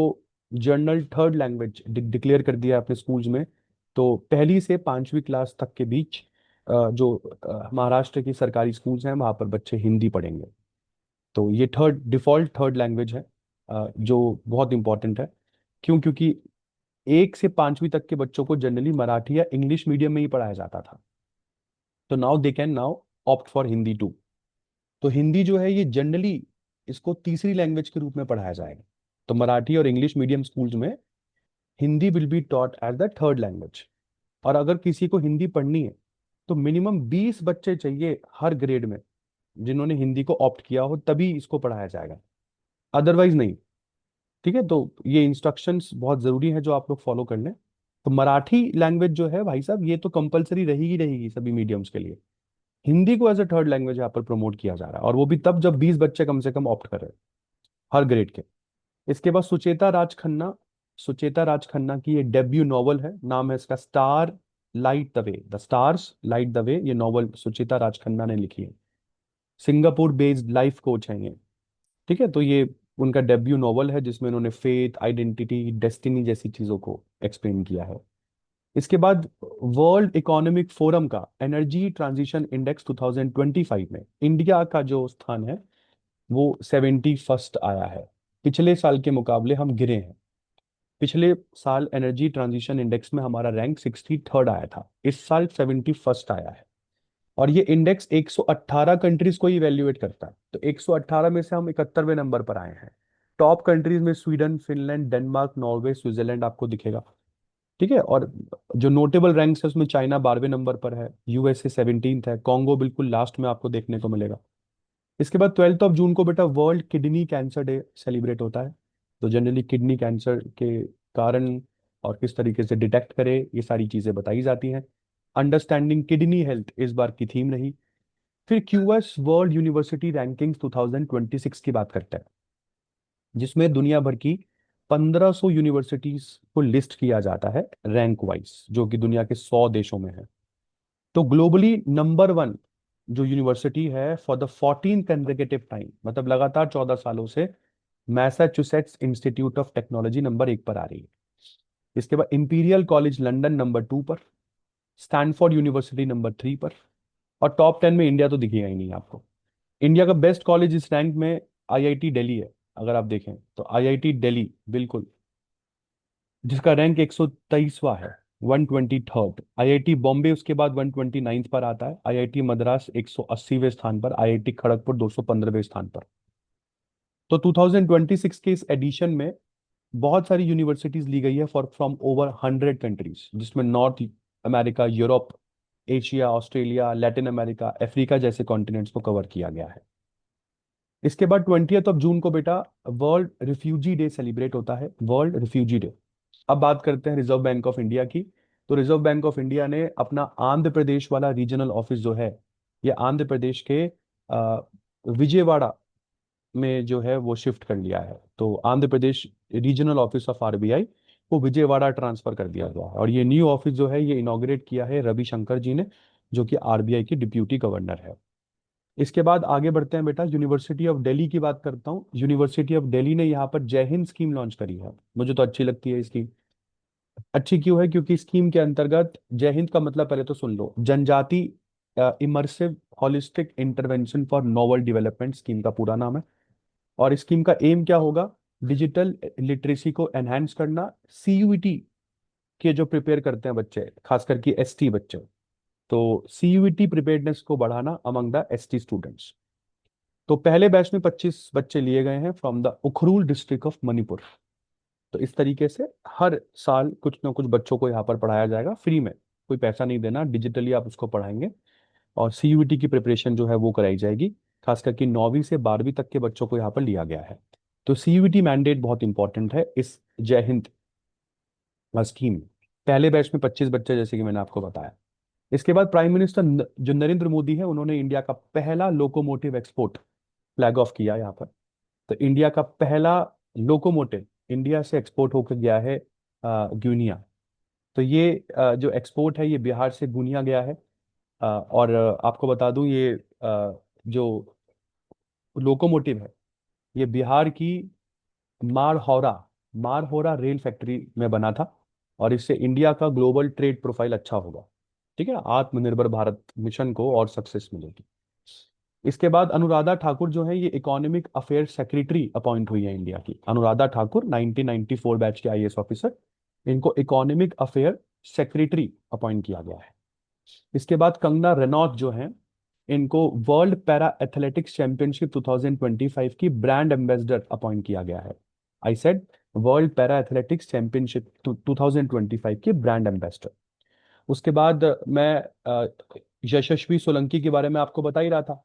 Speaker 1: जर्नल थर्ड लैंग्वेज डिक्लेयर कर दिया अपने स्कूल्स में। तो पहली से पांचवी क्लास तक के बीच जो महाराष्ट्र की सरकारी स्कूल्स हैं वहां पर बच्चे हिंदी पढ़ेंगे। तो ये थर्ड डिफॉल्ट थर्ड लैंग्वेज है, जो बहुत इंपॉर्टेंट है। क्यों? क्योंकि एक से पांचवी तक के बच्चों को जनरली मराठी या इंग्लिश मीडियम में ही पढ़ाया जाता था। तो now they can now opt for Hindi too. तो हिंदी जो है ये जनरली इसको तीसरी लैंग्वेज के रूप में पढ़ाया जाएगा। तो मराठी और इंग्लिश मीडियम स्कूल्स में Hindi will be taught as the third language. और अगर किसी को हिंदी पढ़नी है तो मिनिमम 20 बच्चे चाहिए हर ग्रेड में जिन्होंने हिंदी को ऑप्ट किया हो, तभी इसको पढ़ाया जाएगा, अदरवाइज नहीं। ठीक है, तो ये इंस्ट्रक्शंस बहुत जरूरी है जो आप लोग फॉलो कर लें। तो मराठी लैंग्वेज जो है भाई साहब ये तो कंपलसरी रहेगी रहेगी सभी मीडियम्स के लिए। हिंदी को एज अ थर्ड लैंग्वेज यहाँ पर प्रमोट किया जा रहा है, और वो भी तब जब 20 बच्चे कम से कम ऑप्ट कर रहे हैं हर ग्रेड के। इसके बाद सुचेता राज खन्ना, सुचेता राज खन्ना की ये डेब्यू नॉवल है, नाम है इसका star light the way, the stars light the way. ये नॉवल सुचेता राज खन्ना ने लिखी है। सिंगापुर बेस्ड लाइफ कोच है ये। ठीक है, तो ये उनका डेब्यू नॉवल है जिसमें उन्होंने फेथ, आइडेंटिटी, डेस्टिनी जैसी चीजों को एक्सप्लेन किया है। इसके बाद वर्ल्ड इकोनॉमिक फोरम का एनर्जी ट्रांजिशन इंडेक्स 2025 में इंडिया का जो स्थान है वो 71st आया है। पिछले साल के मुकाबले हम गिरे हैं। पिछले साल एनर्जी ट्रांजिशन इंडेक्स में हमारा रैंक 63rd आया था, इस साल 71st आया है। और ये इंडेक्स 118 कंट्रीज को इवेल्युएट करता है। तो 118 में से हम 71वें नंबर पर आए हैं। टॉप कंट्रीज में Sweden, Finland, Denmark, Norway, Switzerland आपको दिखेगा। ठीक है। और जो नोटेबल रैंक्स है उसमें चाइना 12वें नंबर पर है, यूएसए 17th है, कॉन्गो बिल्कुल लास्ट में आपको देखने को मिलेगा। इसके बाद 12 जून को बेटा world kidney cancer day celebrate होता है। तो जनरली किडनी कैंसर के कारण और किस तरीके से डिटेक्ट करें, ये सारी चीजें बताई जाती हैं। अंडरस्टैंडिंग किडनी हेल्थ इस बार की थीम रही। फिर क्यूएस वर्ल्ड यूनिवर्सिटी रैंकिंग्स 2026 की बात करते हैं, जिसमें दुनिया भर की 1500 यूनिवर्सिटीज को लिस्ट किया जाता है रैंक वाइज, जो कि दुनिया के 100 देशों में है। तो ग्लोबली नंबर वन जो यूनिवर्सिटी है फॉर द 14 कंसेक्यूटिव टाइम, मतलब लगातार 14 सालों से, Massachusetts institute of technology number 1 पर आ रही है। इसके बाद इंपीरियल कॉलेज लंदन नंबर 2 पर, स्टैनफोर्ड यूनिवर्सिटी नंबर 3 पर, और टॉप 10 में इंडिया तो दिखेगा ही नहीं आपको। इंडिया का बेस्ट कॉलेज इस रैंक में आईआईटी दिल्ली है। अगर आप देखें तो आईआईटी दिल्ली बिल्कुल, जिसका रैंक 123वां है, 123rd। आईआईटी बॉम्बे उसके बाद 129th पर आता है, आईआईटी मद्रास 180वें स्थान पर, आईआईटी खड़गपुर 215वें स्थान पर। तो 2026 के इस एडिशन में बहुत सारी यूनिवर्सिटीज ली गई है फॉर फ्रॉम ओवर 100 कंट्रीज, जिसमें north America, Europe, Asia, Australia, Latin America, Africa जैसे कॉन्टिनेंट्स को कवर किया गया है। इसके बाद 20 जून को बेटा वर्ल्ड रिफ्यूजी डे सेलिब्रेट होता है, वर्ल्ड रिफ्यूजी डे। अब बात करते हैं रिजर्व बैंक ऑफ इंडिया की। तो रिजर्व बैंक ऑफ इंडिया ने अपना आंध्र प्रदेश वाला रीजनल ऑफिस जो है, ये आंध्र प्रदेश के विजयवाड़ा में जो है वो शिफ्ट कर लिया है। तो Andhra Pradesh regional office of RBI को विजयवाड़ा ट्रांसफर कर दिया गया है। और ये न्यू ऑफिस जो है ये इनॉग्रेट किया है रविशंकर जी ने, जो कि आरबीआई की डिप्यूटी गवर्नर है। इसके बाद आगे बढ़ते हैं बेटा, यूनिवर्सिटी ऑफ दिल्ली की बात करता हूँ। यूनिवर्सिटी ऑफ दिल्ली ने यहाँ पर जय हिंद स्कीम लॉन्च करी है। मुझे तो अच्छी लगती है स्कीम। अच्छी क्यों है? क्योंकि स्कीम के अंतर्गत, जय हिंद का मतलब पहले तो सुन लो, जनजाति immersive holistic intervention for novel development scheme का पूरा नाम है। और इस स्कीम का एम क्या होगा? डिजिटल लिटरेसी को एनहांस करना, सीयूईटी के जो प्रिपेयर करते हैं बच्चे, खास करके एसटी बच्चे, तो सीयूईटी प्रिपेयर्डनेस को बढ़ाना अमंग द एसटी स्टूडेंट्स। तो पहले बैच में 25 बच्चे लिए गए हैं from the Ukhrul district of Manipur. तो इस तरीके से हर साल कुछ ना कुछ बच्चों को यहाँ पर पढ़ाया जाएगा फ्री में, कोई पैसा नहीं देना, डिजिटली आप उसको पढ़ाएंगे। और सीयूईटी की प्रिपरेशन जो है वो कराई जाएगी, खास करके 9वीं से 12वीं तक के बच्चों को यहाँ पर लिया गया है। तो सीयूईटी मैंडेट बहुत इंपॉर्टेंट है इस जय हिंद स्कीम में। पहले बैच में 25 बच्चे, जैसे कि मैंने आपको बताया। इसके बाद प्राइम मिनिस्टर जो नरेंद्र मोदी है, उन्होंने इंडिया का पहला लोकोमोटिव एक्सपोर्ट फ्लैग ऑफ किया यहाँ पर। तो इंडिया का पहला लोकोमोटिव इंडिया से एक्सपोर्ट होकर गया है गुनिया। तो ये जो एक्सपोर्ट है ये बिहार से गुनिया गया है। और आपको बता दूं ये जो लोकोमोटिव है ये बिहार की मारहौरा मारहौरा रेल फैक्ट्री में बना था। और इससे इंडिया का ग्लोबल ट्रेड प्रोफाइल अच्छा होगा। ठीक है, आत्मनिर्भर भारत मिशन को और सक्सेस मिलेगी। इसके बाद अनुराधा ठाकुर जो है ये इकोनॉमिक अफेयर सेक्रेटरी अपॉइंट हुई है इंडिया की। अनुराधा ठाकुर 1994 बैच के आईएएस ऑफिसर, इनको इकोनॉमिक अफेयर सेक्रेटरी अपॉइंट किया गया है। इसके बाद कंगना रनौत जो है, इनको वर्ल्ड पैरा एथलेटिक्स चैंपियनशिप 2025 की ब्रांड एम्बेसडर अपॉइंट किया गया है। I said world para athletics championship 2025 की ब्रांड एम्बेसडर। उसके बाद मैं यशस्वी सोलंकी के बारे में आपको बता ही रहा था।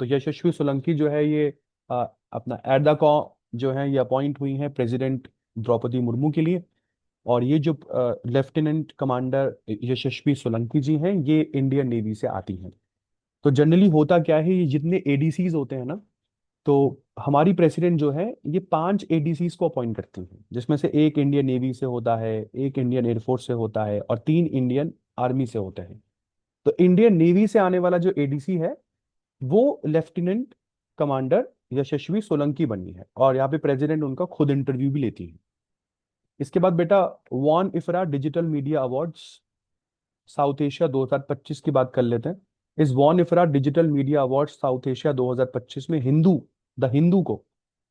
Speaker 1: तो यशस्वी सोलंकी जो है ये अपना एट द कॉ जो है ये अपॉइंट हुई हैं प्रेसिडेंट द्रौपदी मुर्मू के लिए। और ये जो लेफ्टिनेंट कमांडर यशस्वी सोलंकी जी हैं, ये इंडियन नेवी से आती हैं। तो जनरली होता क्या है, ये जितने एडीसीज होते हैं ना, तो हमारी प्रेसिडेंट जो है ये 5 एडीसीज को अपॉइंट करती हैं, जिसमें से एक इंडियन नेवी से होता है, एक इंडियन एयरफोर्स से होता है, और 3 इंडियन आर्मी से होते हैं। तो इंडियन नेवी से आने वाला जो एडीसी है वो लेफ्टिनेंट कमांडर यशस्वी सोलंकी बनी है, और यहाँ पे प्रेसिडेंट उनका खुद इंटरव्यू भी लेती है। इसके बाद बेटा वॉन IFRA digital media awards South Asia 2025 की बात कर लेते हैं। इस वॉन IFRA digital media awards South Asia 2025 में द हिंदू को,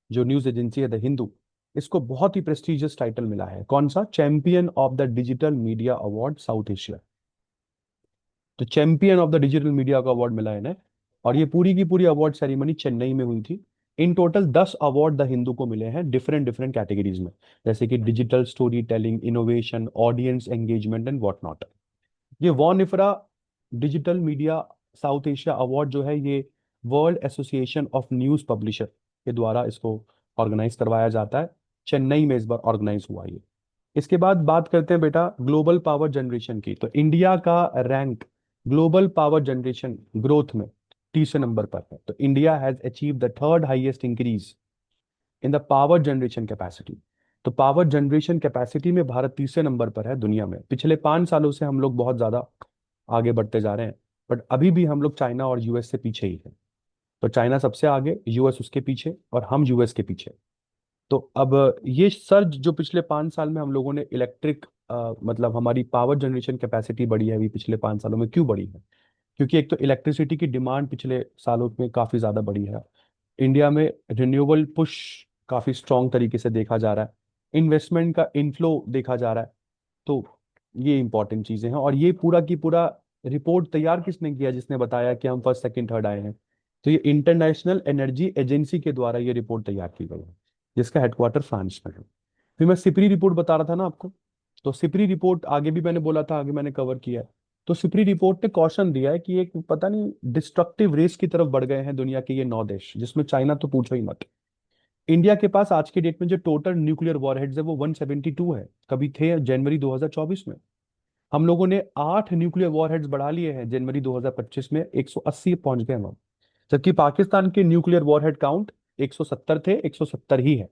Speaker 1: जो न्यूज एजेंसी है द हिंदू, इसको बहुत ही प्रेस्टिजियस टाइटल मिला है। कौन सा? Champion of the digital media award South Asia. तो champion of the digital media का अवार्ड मिला है इन्हें। और ये पूरी की पूरी अवार्ड सेरेमनी चेन्नई में हुई थी। In total 10 award the Hindu को मिले हैं डिफरेंट डिफरेंट कैटेगरीज में, जैसे कि digital storytelling, innovation, audience engagement and what not. ये वॉन IFRA digital media South Asia award जो है, ये world association of news publisher के द्वारा इसको ऑर्गेनाइज करवाया जाता है। चेन्नई में इस बार ऑर्गेनाइज हुआ ये। इसके बाद बात करते हैं बेटा ग्लोबल पावर जनरेशन की। तो इंडिया का rank global power generation growth में तीसरे नंबर पर है। तो India has achieve the third highest increase in the power generation capacity. तो पावर जनरेशन कैपेसिटी में भारत तीसरे नंबर पर है दुनिया में। पिछले 5 सालों से हम लोग बहुत ज्यादा आगे बढ़ते जा रहे हैं, बट अभी भी हम लोग चाइना और यूएस से पीछे ही हैं। तो चाइना सबसे आगे, यूएस उसके पीछे, और हम यूएस के पीछे। तो अब ये सर्ज जो पिछले 5 साल में हम लोगों ने इलेक्ट्रिक मतलब हमारी पावर जनरेशन कैपेसिटी बढ़ी है अभी पिछले 5 सालों में, क्यों बढ़ी है? क्योंकि एक तो इलेक्ट्रिसिटी की डिमांड पिछले सालों में काफी ज्यादा बढ़ी है। इंडिया में रिन्यूएबल पुश काफी स्ट्रांग तरीके से देखा जा रहा है। इन्वेस्टमेंट का इनफ्लो देखा जा रहा है। तो ये इंपॉर्टेंट चीजें हैं। और ये पूरा की पूरा रिपोर्ट तैयार किसने किया, जिसने बताया कि हम फर्स्ट सेकंड थर्ड आए हैं? तो ये इंटरनेशनल एनर्जी एजेंसी के द्वारा ये रिपोर्ट तैयार की गई है, जिसका हेडक्वार्टर फ्रांस में है। फिर मैं सिपरी रिपोर्ट बता रहा था ना आपको। तो सिपरी रिपोर्ट आगे भी मैंने बोला था, आगे मैंने कवर किया है। तो सिपरी रिपोर्ट ने कॉशन दिया है कि एक पता नहीं डिस्ट्रक्टिव रेस की तरफ बढ़ गए हैं दुनिया के ये 9 देश, जिसमें चाइना तो पूछो ही मत। इंडिया के पास आज के डेट में जो टोटल न्यूक्लियर वॉरहेड्स है वो 172 है, कभी थे जनवरी 2024 में। हम लोगों ने 8 न्यूक्लियर वॉरहेड्स बढ़ा लिए हैं, जनवरी 2025 में 180 पहुंच गए हम। जबकि पाकिस्तान के न्यूक्लियर वॉरहेड काउंट 170 थे, 170 ही है।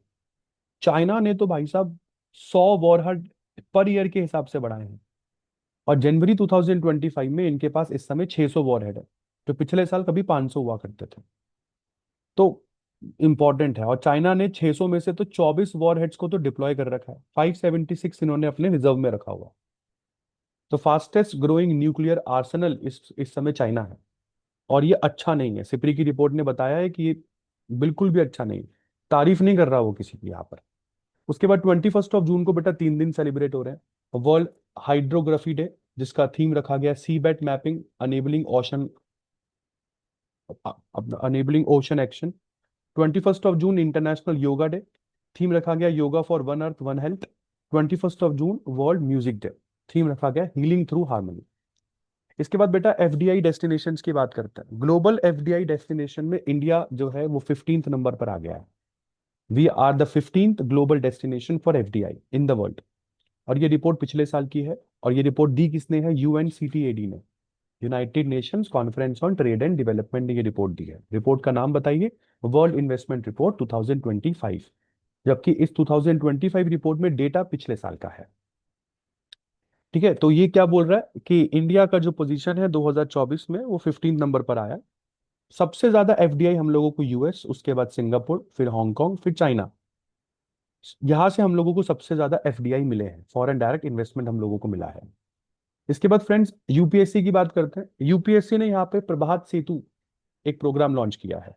Speaker 1: चाइना ने तो भाई साहब 100 वॉरहेड पर ईयर के हिसाब से बढ़ाए हैं। और जनवरी 2025 में इनके पास इस समय 600 वॉरहेड है, जो पिछले साल कभी 500 हुआ करते थे। तो इंपॉर्टेंट है। और चाइना ने 600 में से तो 24 वॉरहेड्स को तो डिप्लॉय कर रखा है, 576 इन्होंने अपने रिजर्व में रखा हुआ। तो फास्टेस्ट ग्रोइंग न्यूक्लियर आर्सेनल इस समय चाइना है। और ये अच्छा नहीं है, सिपरी की रिपोर्ट ने बताया है कि ये बिल्कुल भी अच्छा नहीं है। तारीफ नहीं कर रहा वो किसी की यहाँ पर। उसके बाद 21 जून को बेटा 3 दिन सेलिब्रेट हो रहे हैं, वर्ल्ड हाइड्रोग्राफी डे, जिसका थीम रखा गया सी बेट मैपिंग अनेबलिंग ओशन एक्शन। 21 जून इंटरनेशनल योगा डे, थीम रखा गया yoga for one earth one health. 21 June world music day, theme रखा गया हीलिंग थ्रू हार्मनी। इसके बाद बेटा एफडीआई डेस्टिनेशन की बात करते हैं। ग्लोबल एफडीआई डेस्टिनेशन में इंडिया जो है वो 15th नंबर पर आ गया है। We are the 15th global destination for FDI in the world. और ये रिपोर्ट पिछले साल की है। और ये रिपोर्ट दी किसने है? यूएनसीटीएडी ने, United Nations conference on trade and development ने ये रिपोर्ट दी है। रिपोर्ट का नाम बताइए, वर्ल्ड इन्वेस्टमेंट रिपोर्ट 2025। जबकि इस 2025 रिपोर्ट में डेटा पिछले साल का है। ठीक है, तो ये क्या बोल रहा है कि इंडिया का जो पोजीशन है 2024 में वो 15 नंबर पर आया। सबसे ज्यादा एफडीआई हम लोगों को यूएस, उसके बाद सिंगापुर, फिर हांगकांग, फिर चाइना। यहां से हम लोगों को सबसे ज्यादा एफडीआई मिले हैं, फॉरेन डायरेक्ट इन्वेस्टमेंट हम लोगों को मिला है। इसके बाद फ्रेंड्स यूपीएससी की बात करते हैं। यूपीएससी ने यहाँ पे प्रभात सेतु एक प्रोग्राम लॉन्च किया है।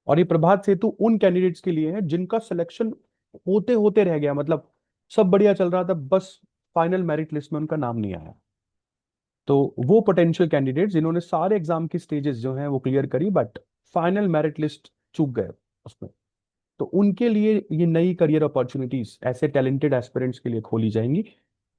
Speaker 1: और ये प्रभात सेतु उन कैंडिडेट्स के लिए है जिनका सिलेक्शन होते होते रह गया, मतलब सब बढ़िया चल रहा था, बस फाइनल मेरिट लिस्ट में उनका नाम नहीं आया। तो वो पोटेंशियल कैंडिडेट जिन्होंने सारे एग्जाम की स्टेजेस जो हैं वो क्लियर करी, बट फाइनल मेरिट लिस्ट चूक गए उसमें, तो उनके लिए ये नई करियर अपॉर्चुनिटीज ऐसे टैलेंटेड एस्पिरेंट्स के लिए खोली जाएंगी।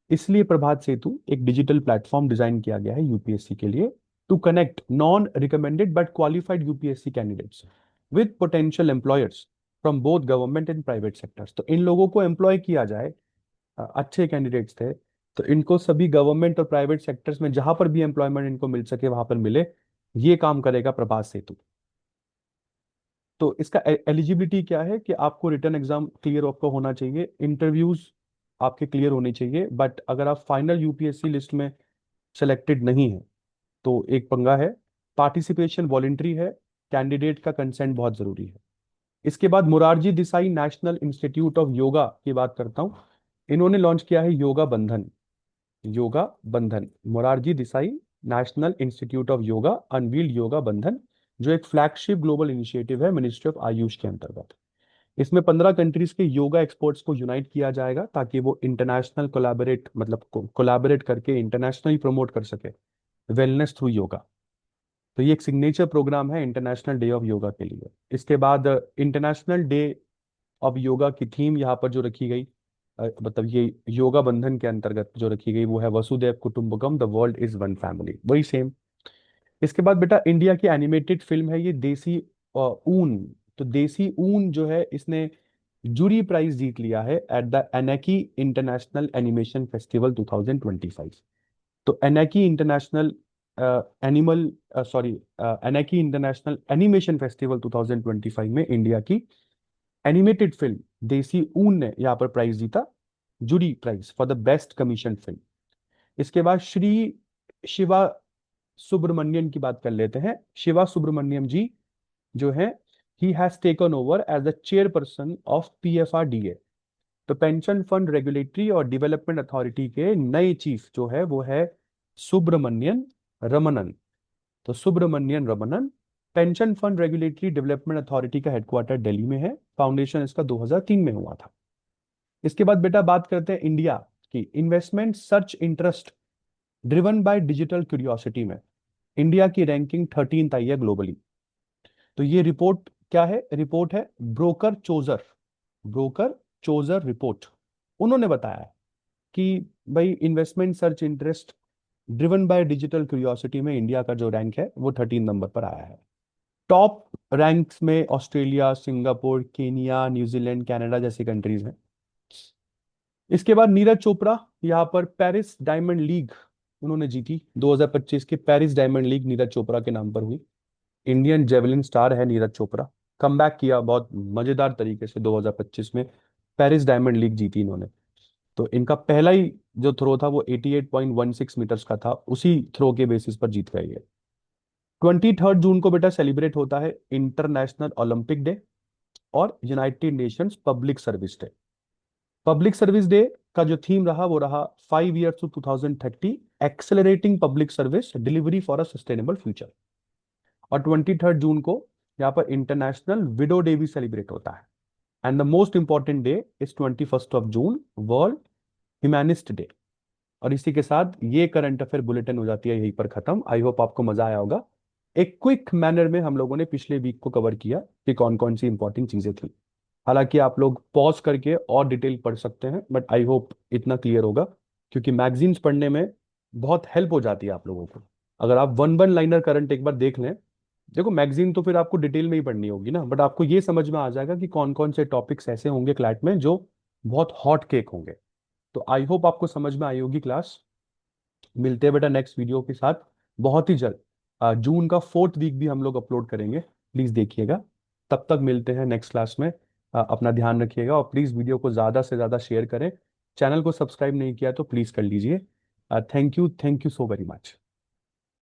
Speaker 1: इसलिए प्रभात सेतु एक डिजिटल प्लेटफॉर्म डिजाइन किया गया है यूपीएससी के लिए, to connect non recommended but qualified UPSC candidates with potential employers from both government and private sectors. तो इन लोगों को एम्प्लॉय किया जाए, अच्छे कैंडिडेट्स थे, तो इनको सभी गवर्नमेंट और प्राइवेट सेक्टर्स में जहां पर भी एम्प्लॉयमेंट इनको मिल सके वहां पर मिले। ये काम करेगा प्रभात सेतु। तो इसका एलिजिबिलिटी क्या है कि आपको रिटर्न एग्जाम क्लियर आपका होना चाहिए, इंटरव्यूज आपके क्लियर होने चाहिए, बट अगर आप फाइनल यूपीएससी लिस्ट में सेलेक्टेड नहीं है तो एक पंगा है। पार्टिसिपेशन वॉलेंट्री है, कैंडिडेट का कंसेंट बहुत जरूरी है। इसके बाद Morarji Desai national institute of yoga की बात करता हूँ। इन्होंने लॉन्च किया है योगा बंधन। योगा बंधन, Morarji Desai national institute of yoga unveiled yoga बंधन, जो एक फ्लैगशिप ग्लोबल इनिशिएटिव है मिनिस्ट्री ऑफ आयुष के अंतर्गत। इसमें 15 कंट्रीज के योगा एक्सपर्ट्स को यूनाइट किया जाएगा ताकि वो इंटरनेशनल कोलैबोरेट मतलब कोलैबोरेट करके इंटरनेशनली प्रमोट कर सके वेलनेस थ्रू योगा। तो ये एक सिग्नेचर प्रोग्राम है इंटरनेशनल डे ऑफ योगा के लिए। इसके बाद इंटरनेशनल डे ऑफ योगा की थीम यहाँ पर जो रखी गई, मतलब ये योगा बंधन के अंतर्गत जो रखी गई, वो है Vasudhaiva Kutumbakam, the world is one family, वही सेम। इसके बाद बेटा इंडिया की एनिमेटेड फिल्म है ये देसी ऊन। तो देसी ऊन जो है इसने जूरी प्राइज जीत लिया है at the Annecy international animation festival 2025। तो Annecy international animal sorry Annecy international animation festival 2025 में इंडिया की एनिमेटेड फिल्म देसी ऊन ने यहाँ पर प्राइज जीता, jury prize for the best commission film. इसके बाद श्री शिवा सुब्रमण्यन की बात कर लेते हैं। शिवा सुब्रमण्यम जी जो है, he has taken over as the chairperson of PFRDA. तो पेंशन फंड रेगुलेटरी और डेवलपमेंट अथॉरिटी के नए चीफ जो है वो है सुब्रमण्यन रमनन। तो Subramanian Ramanan, pension fund regulatory development authority का हेडक्वार्टर दिल्ली में है, फाउंडेशन इसका 2003 में हुआ था। इसके बाद बेटा बात करते हैं इंडिया की investment search interest driven by digital curiosity में। इंडिया की रैंकिंग 13th आई है ग्लोबली। तो ये रिपोर्ट क्या है? रिपोर्ट है ब्रोकर चोजर रिपोर्ट। उन्होंने बताया है कि भाई investment search interest driven by digital curiosity में इंडिया का जो रैंक है वो 13 नंबर पर आया है। टॉप रैंक्स में Australia, Singapore, Kenya, New Zealand, Canada जैसी कंट्रीज हैं। इसके बाद नीरज चोपड़ा यहाँ पर पेरिस डायमंड लीग उन्होंने जीती। 2025 की Paris diamond league Neeraj Chopra के नाम पर हुई। इंडियन जेवलिन स्टार है नीरज चोपड़ा, कमबैक किया बहुत मजेदार तरीके से 2025 में, पेरिस डायमंड लीग जीती इन्होंने। तो इनका पहला ही जो थ्रो था वो 88.16 मीटर्स का था, उसी थ्रो के बेसिस पर जीत गए ये। 23 जून को बेटा सेलिब्रेट होता है इंटरनेशनल ओलंपिक डे और United Nations public service day. Public service day का जो थीम रहा वो रहा 5 years to 2030 accelerating public service delivery for a sustainable future. और 23 जून को यहाँ पर इंटरनेशनल विडो डे भी सेलिब्रेट होता है। And the most important day is 21 June, world humanist day. और इसी के साथ ये करंट अफेयर बुलेटिन हो जाती है यहीं पर खत्म। आई होप आपको मजा आया होगा। एक क्विक मैनर में हम लोगों ने पिछले वीक को कवर किया कि कौन कौन सी इंपॉर्टेंट चीजें थी। हालांकि आप लोग पॉज करके और डिटेल पढ़ सकते हैं, बट आई होप इतना क्लियर होगा, क्योंकि मैगजीन्स पढ़ने में बहुत हेल्प हो जाती है आप लोगों को। अगर आप वन वन लाइनर करंट एक बार देख लें, देखो मैगजीन तो फिर आपको डिटेल में ही पढ़नी होगी ना, बट आपको ये समझ में आ जाएगा कि कौन कौन से टॉपिक्स ऐसे होंगे क्लैट में जो बहुत हॉट केक होंगे। तो आई होप आपको समझ में आई होगी क्लास। मिलते हैं बेटा नेक्स्ट वीडियो के साथ बहुत ही जल्द। जून का 4th वीक भी हम लोग अपलोड करेंगे, प्लीज देखिएगा। तब तक मिलते हैं नेक्स्ट क्लास में। अपना ध्यान रखिएगा और प्लीज वीडियो को ज्यादा से ज्यादा शेयर करें। चैनल को सब्सक्राइब नहीं किया तो प्लीज कर लीजिए। Thank you so very much.